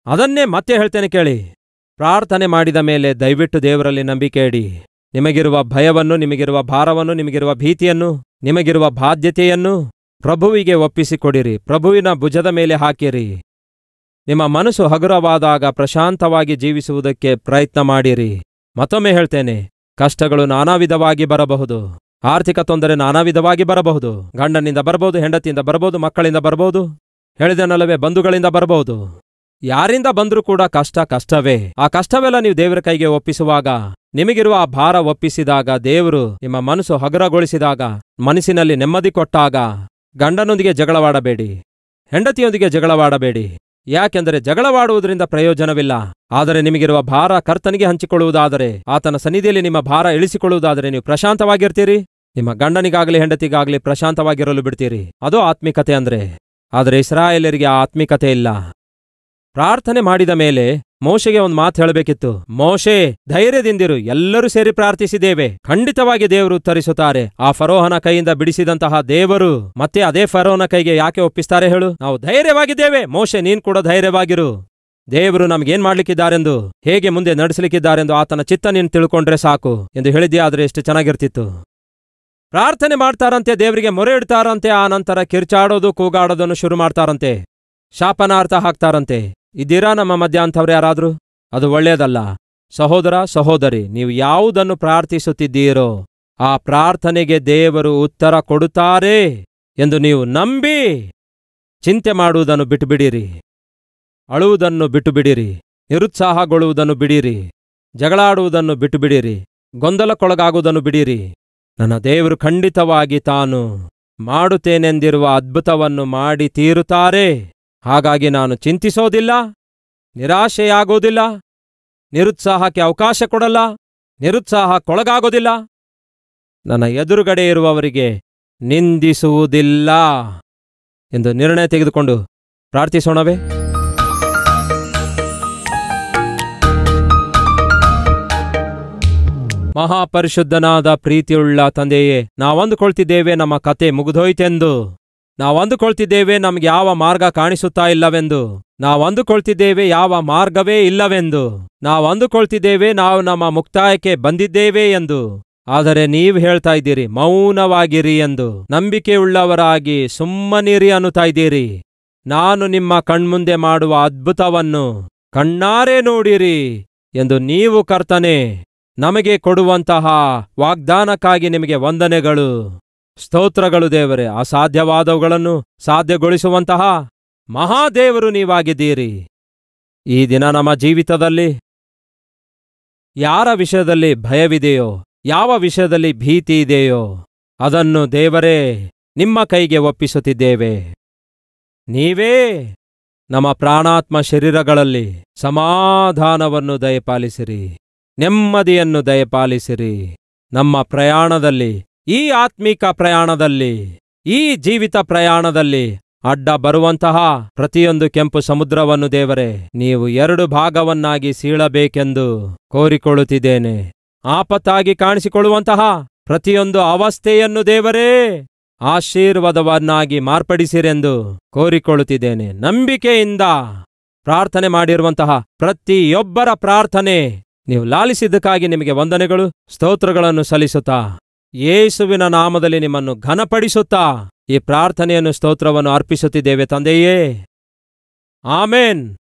ಅದನ್ನೇ ಮತ್ತೆ ಹೇಳ್ತೇನೆ ಕೇಳಿ. ಪ್ರಾರ್ಥನೆ ಮಾಡಿದ ಮೇಲೆ ದಯವಿಟ್ಟು ದೇವರಲ್ಲಿ ನಂಬಿಕೆ ಇಡಿ. ನಿಮಗಿರುವ ಭಯವನ್ನು, ನಿಮಗಿರುವ ಭಾರವನ್ನು, ನಿಮಗಿರುವ ಭೀತಿಯನ್ನು, ನಿಮಗಿರುವ ಬಾಧ್ಯತೆಯನ್ನು ಪ್ರಭುವಿಗೆ ಒಪ್ಪಿಸಿಕೊಡಿರಿ. ಪ್ರಭುವಿನ ಭುಜದ ಮೇಲೆ ಹಾಕಿರಿ. ನಿಮ್ಮ ಮನಸ್ಸು ಹಗುರವಾದಾಗ ಪ್ರಶಾಂತವಾಗಿ ಜೀವಿಸುವುದಕ್ಕೆ ಪ್ರಯತ್ನ ಮಾಡಿರಿ. ಮತ್ತೊಮ್ಮೆ ಹೇಳ್ತೇನೆ, ಕಷ್ಟಗಳು ನಾನಾ ವಿಧವಾಗಿ ಬರಬಹುದು. ಆರ್ಥಿಕ ತೊಂದರೆ ನಾನಾ ವಿಧವಾಗಿ ಬರಬಹುದು. ಗಂಡನಿಂದ ಬರಬಹುದು, ಹೆಂಡತಿಯಿಂದ ಬರಬಹುದು, ಮಕ್ಕಳಿಂದ ಬರಬಹುದು, ಹೇಳಿದನಲ್ಲವೇ ಬಂಧುಗಳಿಂದ ಬರಬಹುದು. ಯಾರಿಂದ ಬಂದ್ರೂ ಕೂಡ ಕಷ್ಟವೇ. ಆ ಕಷ್ಟವೆಲ್ಲ ನೀವು ದೇವರ ಕೈಗೆ ಒಪ್ಪಿಸುವಾಗ, ನಿಮಗಿರುವ ಆ ಭಾರ ಒಪ್ಪಿಸಿದಾಗ, ದೇವರು ನಿಮ್ಮ ಮನಸ್ಸು ಹಗುರಗೊಳಿಸಿದಾಗ, ಮನಸ್ಸಿನಲ್ಲಿ ನೆಮ್ಮದಿ ಕೊಟ್ಟಾಗ, ಗಂಡನೊಂದಿಗೆ ಜಗಳವಾಡಬೇಡಿ, ಹೆಂಡತಿಯೊಂದಿಗೆ ಜಗಳವಾಡಬೇಡಿ. ಯಾಕೆಂದರೆ ಜಗಳವಾಡುವುದರಿಂದ ಪ್ರಯೋಜನವಿಲ್ಲ. ಆದರೆ ನಿಮಗಿರುವ ಭಾರ ಕರ್ತನಿಗೆ ಹಂಚಿಕೊಳ್ಳುವುದಾದರೆ, ಆತನ ಸನ್ನಿಧಿಯಲ್ಲಿ ನಿಮ್ಮ ಭಾರ ಇಳಿಸಿಕೊಳ್ಳುವುದಾದರೆ ನೀವು ಪ್ರಶಾಂತವಾಗಿರ್ತೀರಿ. ನಿಮ್ಮ ಗಂಡನಿಗಾಗಲಿ ಹೆಂಡತಿಗಾಗಲಿ ಪ್ರಶಾಂತವಾಗಿರಲು ಬಿಡ್ತೀರಿ. ಅದು ಆತ್ಮಿಕತೆ ಅಂದ್ರೆ. ಆದರೆ ಇಸ್ರಾಯೇಲರಿಗೆ ಆ ಆತ್ಮಿಕತೆ ಇಲ್ಲ. ಪ್ರಾರ್ಥನೆ ಮಾಡಿದ ಮೇಲೆ ಮೋಶೆಗೆ ಒಂದು ಮಾತು ಹೇಳಬೇಕಿತ್ತು. ಮೋಶೆ, ಧೈರ್ಯದಿಂದಿರು, ಎಲ್ಲರೂ ಸೇರಿ ಪ್ರಾರ್ಥಿಸಿದ್ದೇವೆ, ಖಂಡಿತವಾಗಿ ದೇವರು ಉತ್ತರಿಸುತ್ತಾರೆ. ಆ ಫರೋಹನ ಕೈಯಿಂದ ಬಿಡಿಸಿದಂತಹ ದೇವರು ಮತ್ತೆ ಅದೇ ಫರೋಹನ ಕೈಗೆ ಯಾಕೆ ಒಪ್ಪಿಸ್ತಾರೆ ಹೇಳು? ನಾವು ಧೈರ್ಯವಾಗಿದ್ದೇವೆ. ಮೋಶೆ, ನೀನ್ ಕೂಡ ಧೈರ್ಯವಾಗಿರು. ದೇವರು ನಮಗೇನ್ ಮಾಡ್ಲಿಕ್ಕಿದ್ದಾರೆಂದು, ಹೇಗೆ ಮುಂದೆ ನಡೆಸಲಿಕ್ಕಿದ್ದಾರೆಂದು ಆತನ ಚಿತ್ತ ನೀನು ತಿಳ್ಕೊಂಡ್ರೆ ಸಾಕು ಎಂದು ಹೇಳಿದ್ಯಾ. ಆದ್ರೆ ಎಷ್ಟು ಚೆನ್ನಾಗಿರ್ತಿತ್ತು. ಪ್ರಾರ್ಥನೆ ಮಾಡ್ತಾರಂತೆ, ದೇವರಿಗೆ ಮೊರೆ ಇಡ್ತಾರಂತೆ, ಆ ನಂತರ ಕಿರ್ಚಾಡೋದು, ಕೂಗಾಡೋದನ್ನು ಶುರು ಮಾಡ್ತಾರಂತೆ, ಶಾಪನಾರ್ಥ ಹಾಕ್ತಾರಂತೆ. ಇದ್ದೀರಾ ನಮ್ಮ ಮಧ್ಯ ಅಂಥವ್ರು ಯಾರಾದ್ರೂ? ಅದು ಒಳ್ಳೆಯದಲ್ಲ. ಸಹೋದರ ಸಹೋದರಿ, ನೀವು ಯಾವುದನ್ನು ಪ್ರಾರ್ಥಿಸುತ್ತಿದ್ದೀರೋ ಆ ಪ್ರಾರ್ಥನೆಗೆ ದೇವರು ಉತ್ತರ ಕೊಡುತ್ತಾರೆ ಎಂದು ನೀವು ನಂಬಿ ಚಿಂತೆ ಮಾಡುವುದನ್ನು ಬಿಟ್ಟುಬಿಡಿರಿ, ಅಳುವುದನ್ನು ಬಿಟ್ಟುಬಿಡಿರಿ, ನಿರುತ್ಸಾಹಗೊಳ್ಳುವುದನ್ನು ಬಿಡಿರಿ, ಜಗಳಾಡುವುದನ್ನು ಬಿಟ್ಟುಬಿಡಿರಿ, ಗೊಂದಲಕ್ಕೊಳಗಾಗುವುದನ್ನು ಬಿಡಿರಿ. ನನ್ನ ದೇವರು ಖಂಡಿತವಾಗಿ ತಾನು ಮಾಡುತ್ತೇನೆಂದಿರುವ ಅದ್ಭುತವನ್ನು ಮಾಡಿ ತೀರುತ್ತಾರೆ. ಹಾಗಾಗಿ ನಾನು ಚಿಂತಿಸೋದಿಲ್ಲ, ನಿರಾಶೆಯಾಗೋದಿಲ್ಲ, ನಿರುತ್ಸಾಹಕ್ಕೆ ಅವಕಾಶ ಕೊಡಲ್ಲ, ನಿರುತ್ಸಾಹಕ್ಕೊಳಗಾಗೋದಿಲ್ಲ, ನನ್ನ ಎದುರುಗಡೆ ಇರುವವರಿಗೆ ನಿಂದಿಸುವುದಿಲ್ಲ ಎಂದು ನಿರ್ಣಯ ತೆಗೆದುಕೊಂಡು ಪ್ರಾರ್ಥಿಸೋಣವೇ? ಮಹಾಪರಿಶುದ್ಧನಾದ ಪ್ರೀತಿಯುಳ್ಳ ತಂದೆಯೇ, ನಾವಂದುಕೊಳ್ತಿದ್ದೇವೆ ನಮ್ಮ ಕತೆ ಮುಗಿದೋಯ್ತೆಂದು. ನಾವಂದುಕೊಳ್ತಿದ್ದೇವೆ ನಮ್ಗೆ ಯಾವ ಮಾರ್ಗ ಕಾಣಿಸುತ್ತಾ ಇಲ್ಲವೆಂದು. ನಾವಂದುಕೊಳ್ತಿದ್ದೇವೆ ಯಾವ ಮಾರ್ಗವೇ ಇಲ್ಲವೆಂದು. ನಾವಂದುಕೊಳ್ತಿದ್ದೇವೆ ನಾವು ನಮ್ಮ ಮುಕ್ತಾಯಕ್ಕೆ ಬಂದಿದ್ದೇವೆ ಎಂದು. ಆದರೆ ನೀವು ಹೇಳ್ತಾ ಇದ್ದೀರಿ ಮೌನವಾಗಿರಿ ಎಂದು. ನಂಬಿಕೆಯುಳ್ಳವರಾಗಿ ಸುಮ್ಮನಿರಿ ಅನ್ನುತ್ತಾ ಇದ್ದೀರಿ. ನಾನು ನಿಮ್ಮ ಕಣ್ಮುಂದೆ ಮಾಡುವ ಅದ್ಭುತವನ್ನು ಕಣ್ಣಾರೆ ನೋಡಿರಿ ಎಂದು ನೀವು ಕರ್ತನೆ ನಮಗೆ ಕೊಡುವಂತಹ ವಾಗ್ದಾನಕ್ಕಾಗಿ ನಿಮಗೆ ವಂದನೆಗಳು, ಸ್ತೋತ್ರಗಳು ದೇವರೇ. ಅಸಾಧ್ಯವಾದವುಗಳನ್ನು ಸಾಧ್ಯಗೊಳಿಸುವಂತಹ ಮಹಾದೇವರು ನೀವಾಗಿದ್ದೀರಿ. ಈ ದಿನ ನಮ್ಮ ಜೀವಿತದಲ್ಲಿ ಯಾರ ವಿಷಯದಲ್ಲಿ ಭಯವಿದೆಯೋ, ಯಾವ ವಿಷಯದಲ್ಲಿ ಭೀತಿ ಇದೆಯೋ ಅದನ್ನು ದೇವರೇ ನಿಮ್ಮ ಕೈಗೆ ಒಪ್ಪಿಸುತ್ತಿದ್ದೇವೆ. ನೀವೇ ನಮ್ಮ ಪ್ರಾಣಾತ್ಮ ಶರೀರಗಳಲ್ಲಿ ಸಮಾಧಾನವನ್ನು ದಯಪಾಲಿಸಿರಿ, ನೆಮ್ಮದಿಯನ್ನು ದಯಪಾಲಿಸಿರಿ. ನಮ್ಮ ಪ್ರಯಾಣದಲ್ಲಿ, ಈ ಆತ್ಮಿಕ ಪ್ರಯಾಣದಲ್ಲಿ, ಈ ಜೀವಿತ ಪ್ರಯಾಣದಲ್ಲಿ ಅಡ್ಡ ಬರುವಂತಹ ಪ್ರತಿಯೊಂದು ಕೆಂಪು ಸಮುದ್ರವನ್ನು ದೇವರೇ ನೀವು 2 ಭಾಗವನ್ನಾಗಿ ಸೀಳಬೇಕೆಂದು ಕೋರಿಕೊಳ್ಳುತ್ತಿದ್ದೇನೆ. ಆಪತ್ತಾಗಿ ಕಾಣಿಸಿಕೊಳ್ಳುವಂತಹ ಪ್ರತಿಯೊಂದು ಅವಸ್ಥೆಯನ್ನು ದೇವರೇ ಆಶೀರ್ವಾದವನ್ನಾಗಿ ಮಾರ್ಪಡಿಸಿರೆಂದು ಕೋರಿಕೊಳ್ಳುತ್ತಿದ್ದೇನೆ. ನಂಬಿಕೆಯಿಂದ ಪ್ರಾರ್ಥನೆ ಮಾಡಿರುವಂತಹ ಪ್ರತಿಯೊಬ್ಬರ ಪ್ರಾರ್ಥನೆ ನೀವು ಲಾಲಿಸಿದ್ದಕ್ಕಾಗಿ ನಿಮಗೆ ವಂದನೆಗಳು, ಸ್ತೋತ್ರಗಳನ್ನು ಸಲ್ಲಿಸುತ್ತಾ ಯೇಸುವಿನ ನಾಮದಲ್ಲಿ ನಿಮ್ಮನ್ನು ಘನಪಡಿಸುತ್ತಾ ಈ ಪ್ರಾರ್ಥನೆಯನ್ನು, ಸ್ತೋತ್ರವನ್ನು ಅರ್ಪಿಸುತ್ತಿದ್ದೇವೆ ತಂದೆಯೇ, ಆಮೇನ್.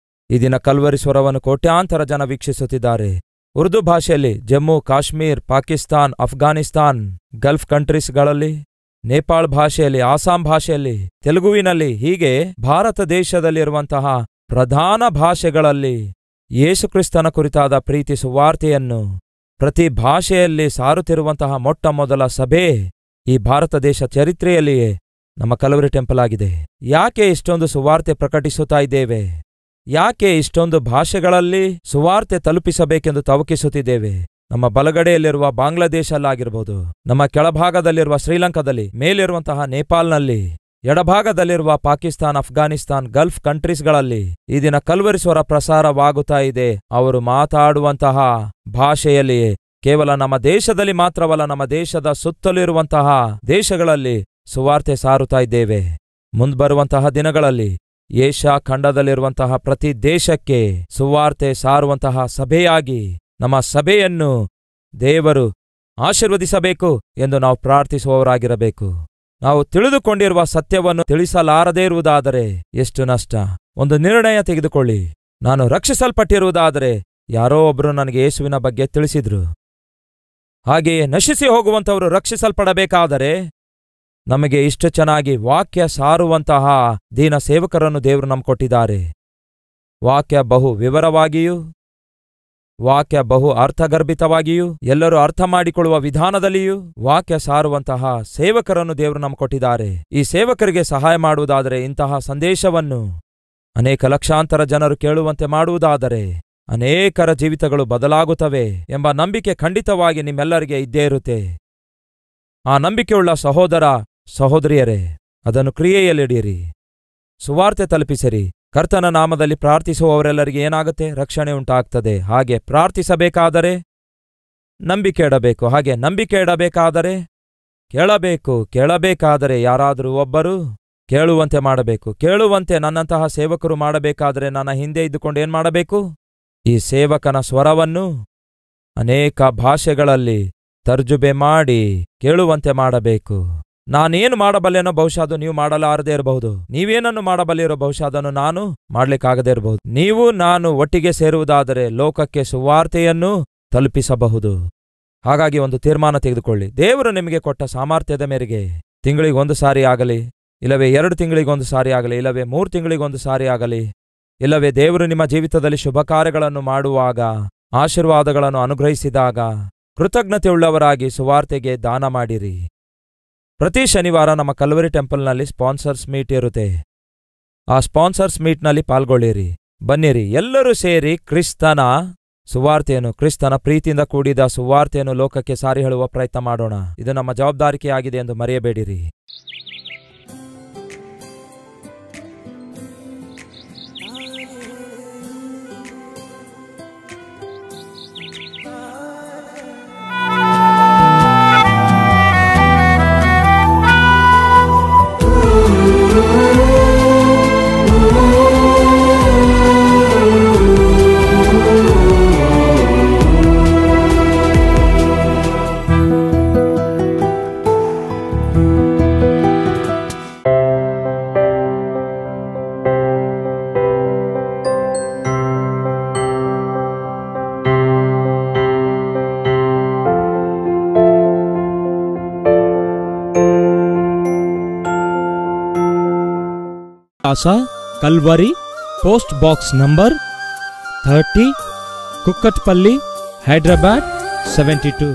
ಈ ದಿನ ಕಲ್ವರಿ ಸ್ವರವನ್ನು ಕೋಟ್ಯಾಂತರ ಜನ ವೀಕ್ಷಿಸುತ್ತಿದ್ದಾರೆ. ಉರ್ದು ಭಾಷೆಯಲ್ಲಿ ಜಮ್ಮು ಕಾಶ್ಮೀರ್, ಪಾಕಿಸ್ತಾನ್, ಅಫ್ಘಾನಿಸ್ತಾನ್, ಗಲ್ಫ್ ಕಂಟ್ರೀಸ್ಗಳಲ್ಲಿ, ನೇಪಾಳ ಭಾಷೆಯಲ್ಲಿ, ಆಸಾಂ ಭಾಷೆಯಲ್ಲಿ, ತೆಲುಗುವಿನಲ್ಲಿ, ಹೀಗೆ ಭಾರತ ದೇಶದಲ್ಲಿರುವಂತಹ ಪ್ರಧಾನ ಭಾಷೆಗಳಲ್ಲಿ ಯೇಸುಕ್ರಿಸ್ತನ ಕುರಿತಾದ ಪ್ರೀತಿ ಸುವಾರ್ತೆಯನ್ನು ಪ್ರತಿ ಭಾಷೆಯಲ್ಲಿ ಸಾರುತ್ತಿರುವಂತಹ ಮೊಟ್ಟ ಮೊದಲ ಸಭೆ ಈ ಭಾರತ ದೇಶ ಚರಿತ್ರೆಯಲ್ಲಿಯೇ ನಮ್ಮ ಕಲ್ವರಿ ಟೆಂಪಲ್ ಆಗಿದೆ. ಯಾಕೆ ಇಷ್ಟೊಂದು ಸುವಾರ್ತೆ ಪ್ರಕಟಿಸುತ್ತಾ ಇದ್ದೇವೆ? ಯಾಕೆ ಇಷ್ಟೊಂದು ಭಾಷೆಗಳಲ್ಲಿ ಸುವಾರ್ತೆ ತಲುಪಿಸಬೇಕೆಂದು ತವಕಿಸುತ್ತಿದ್ದೇವೆ? ನಮ್ಮ ಬಲಗಡೆಯಲ್ಲಿರುವ ಬಾಂಗ್ಲಾದೇಶಲ್ಲಾಗಿರ್ಬೋದು, ನಮ್ಮ ಕೆಳಭಾಗದಲ್ಲಿರುವ ಶ್ರೀಲಂಕಾದಲ್ಲಿ, ಮೇಲಿರುವಂತಹ ನೇಪಾಲ್ನಲ್ಲಿ, ಎಡಭಾಗದಲ್ಲಿರುವ ಪಾಕಿಸ್ತಾನ್, ಅಫ್ಘಾನಿಸ್ತಾನ್, ಗಲ್ಫ್ ಕಂಟ್ರೀಸ್ಗಳಲ್ಲಿ ಈ ದಿನ ಕಲ್ವರಿ ಸ್ವರ ಪ್ರಸಾರವಾಗುತ್ತಾ ಇದೆ. ಅವರು ಮಾತಾಡುವಂತಹ ಭಾಷೆಯಲ್ಲಿಯೇ ಕೇವಲ ನಮ್ಮ ದೇಶದಲ್ಲಿ ಮಾತ್ರವಲ್ಲ, ನಮ್ಮ ದೇಶದ ಸುತ್ತಲಿರುವಂತಹ ದೇಶಗಳಲ್ಲಿ ಸುವಾರ್ತೆ ಸಾರುತ್ತಾ ಇದ್ದೇವೆ. ಮುಂದ್ಬರುವಂತಹ ದಿನಗಳಲ್ಲಿ ಏಷ್ಯಾ ಖಂಡದಲ್ಲಿರುವಂತಹ ಪ್ರತಿ ದೇಶಕ್ಕೆ ಸುವಾರ್ತೆ ಸಾರುವಂತಹ ಸಭೆಯಾಗಿ ನಮ್ಮ ಸಭೆಯನ್ನು ದೇವರು ಆಶೀರ್ವದಿಸಬೇಕು ಎಂದು ನಾವು ಪ್ರಾರ್ಥಿಸುವವರಾಗಿರಬೇಕು. ನಾವು ತಿಳಿದುಕೊಂಡಿರುವ ಸತ್ಯವನ್ನು ತಿಳಿಸಲಾರದೇ ಇರುವುದಾದರೆ ಎಷ್ಟು ನಷ್ಟ. ಒಂದು ನಿರ್ಣಯ ತೆಗೆದುಕೊಳ್ಳಿ. ನಾನು ರಕ್ಷಿಸಲ್ಪಟ್ಟಿರುವುದಾದರೆ ಯಾರೋ ಒಬ್ಬರು ನನಗೆ ಯೇಸುವಿನ ಬಗ್ಗೆ ತಿಳಿಸಿದ್ರು. ಹಾಗೆಯೇ ನಶಿಸಿ ಹೋಗುವಂಥವರು ರಕ್ಷಿಸಲ್ಪಡಬೇಕಾದರೆ ನಮಗೆ ಇಷ್ಟು ಚೆನ್ನಾಗಿ ವಾಕ್ಯ ಸಾರುವಂತಹ ದೀನ ಸೇವಕರನ್ನು ದೇವರು ನಮ್ಗೆ ಕೊಟ್ಟಿದ್ದಾರೆ. ವಾಕ್ಯ ಬಹು ವಿವರವಾಗಿಯೂ, ವಾಕ್ಯ ಬಹು ಅರ್ಥಗರ್ಭಿತವಾಗಿಯೂ, ಎಲ್ಲರೂ ಅರ್ಥ ಮಾಡಿಕೊಳ್ಳುವ ವಿಧಾನದಲ್ಲಿಯೂ ವಾಕ್ಯ ಸಾರುವಂತಹ ಸೇವಕರನ್ನು ದೇವರು ನಮ್ಗೆ ಕೊಟ್ಟಿದ್ದಾರೆ. ಈ ಸೇವಕರಿಗೆ ಸಹಾಯ ಮಾಡುವುದಾದರೆ, ಇಂತಹ ಸಂದೇಶವನ್ನು ಅನೇಕ ಲಕ್ಷಾಂತರ ಜನರು ಕೇಳುವಂತೆ ಮಾಡುವುದಾದರೆ ಅನೇಕರ ಜೀವಿತಗಳು ಬದಲಾಗುತ್ತವೆ ಎಂಬ ನಂಬಿಕೆ ಖಂಡಿತವಾಗಿ ನಿಮ್ಮೆಲ್ಲರಿಗೆ ಇದ್ದೇ ಇರುತ್ತೆ. ಆ ನಂಬಿಕೆಯುಳ್ಳ ಸಹೋದರ ಸಹೋದರಿಯರೇ, ಅದನ್ನು ಕ್ರಿಯೆಯಲ್ಲಿಡಿಯಿರಿ, ಸುವಾರ್ತೆ ತಲುಪಿಸಿರಿ. ಕರ್ತನ ನಾಮದಲ್ಲಿ ಪ್ರಾರ್ಥಿಸುವವರೆಲ್ಲರಿಗೆ ಏನಾಗುತ್ತೆ? ರಕ್ಷಣೆ ಉಂಟಾಗ್ತದೆ. ಹಾಗೆ ಪ್ರಾರ್ಥಿಸಬೇಕಾದರೆ ನಂಬಿಕೆ ಇಡಬೇಕು. ಹಾಗೆ ನಂಬಿಕೆ ಇಡಬೇಕಾದರೆ ಕೇಳಬೇಕು. ಕೇಳಬೇಕಾದರೆ ಯಾರಾದರೂ ಒಬ್ಬರು ಕೇಳುವಂತೆ ಮಾಡಬೇಕು. ಕೇಳುವಂತೆ ನನ್ನಂತಹ ಸೇವಕರು ಮಾಡಬೇಕಾದರೆ ನನ್ನ ಹಿಂದೆ ಇದ್ದುಕೊಂಡು ಏನ್ ಮಾಡಬೇಕು? ಈ ಸೇವಕನ ಸ್ವರವನ್ನು ಅನೇಕ ಭಾಷೆಗಳಲ್ಲಿ ತರ್ಜುಮೆ ಮಾಡಿ ಕೇಳುವಂತೆ ಮಾಡಬೇಕು. ನಾನೇನು ಮಾಡಬಲ್ಲೆನೋ ಬಹುಶಃ ಅದು ನೀವು ಮಾಡಲಾರದೇ ಇರಬಹುದು. ನೀವೇನನ್ನು ಮಾಡಬಲ್ಲಿರೋ ಬಹುಶಃ ಅದನ್ನು ನಾನು ಮಾಡ್ಲಿಕ್ಕಾಗದೇ ಇರಬಹುದು. ನೀವು ನಾನು ಒಟ್ಟಿಗೆ ಸೇರುವುದಾದರೆ ಲೋಕಕ್ಕೆ ಸುವಾರ್ತೆಯನ್ನು ತಲುಪಿಸಬಹುದು. ಹಾಗಾಗಿ ಒಂದು ತೀರ್ಮಾನ ತೆಗೆದುಕೊಳ್ಳಿ. ದೇವರು ನಿಮಗೆ ಕೊಟ್ಟ ಸಾಮರ್ಥ್ಯದ ಮೇರೆಗೆ ತಿಂಗಳಿಗೊಂದು ಸಾರಿ ಆಗಲಿ, ಇಲ್ಲವೇ 2 ತಿಂಗಳಿಗೊಂದು ಸಾರಿ ಆಗಲಿ, ಇಲ್ಲವೇ 3 ತಿಂಗಳಿಗೊಂದು ಸಾರಿ ಆಗಲಿ, ಇಲ್ಲವೇ ದೇವರು ನಿಮ್ಮ ಜೀವಿತದಲ್ಲಿ ಶುಭ ಕಾರ್ಯಗಳನ್ನು ಮಾಡುವಾಗ, ಆಶೀರ್ವಾದಗಳನ್ನು ಅನುಗ್ರಹಿಸಿದಾಗ ಕೃತಜ್ಞತೆಯುಳ್ಳವರಾಗಿ ಸುವಾರ್ತೆಗೆ ದಾನ ಮಾಡಿರಿ. ಪ್ರತಿ ಶನಿವಾರ ನಮ್ಮ ಕಲ್ವರಿ ಟೆಂಪಲ್ನಲ್ಲಿ ಸ್ಪಾನ್ಸರ್ಸ್ ಮೀಟ್ ಇರುತ್ತೆ. ಆ ಸ್ಪಾನ್ಸರ್ಸ್ ಮೀಟ್ನಲ್ಲಿ ಪಾಲ್ಗೊಳ್ಳಿರಿ, ಬನ್ನಿರಿ. ಎಲ್ಲರೂ ಸೇರಿ ಕ್ರಿಸ್ತನ ಸುವಾರ್ತೆಯನ್ನು, ಕ್ರಿಸ್ತನ ಪ್ರೀತಿಯಿಂದ ಕೂಡಿದ ಸುವಾರ್ತೆಯನ್ನು ಲೋಕಕ್ಕೆ ಸಾರಿ ಹೇಳುವ ಪ್ರಯತ್ನ ಮಾಡೋಣ. ಇದು ನಮ್ಮ ಜವಾಬ್ದಾರಿಕೆಯಾಗಿದೆ ಎಂದು ಮರೆಯಬೇಡಿರಿ. Calvary, post box number 30, Kukatpally, Hyderabad 72.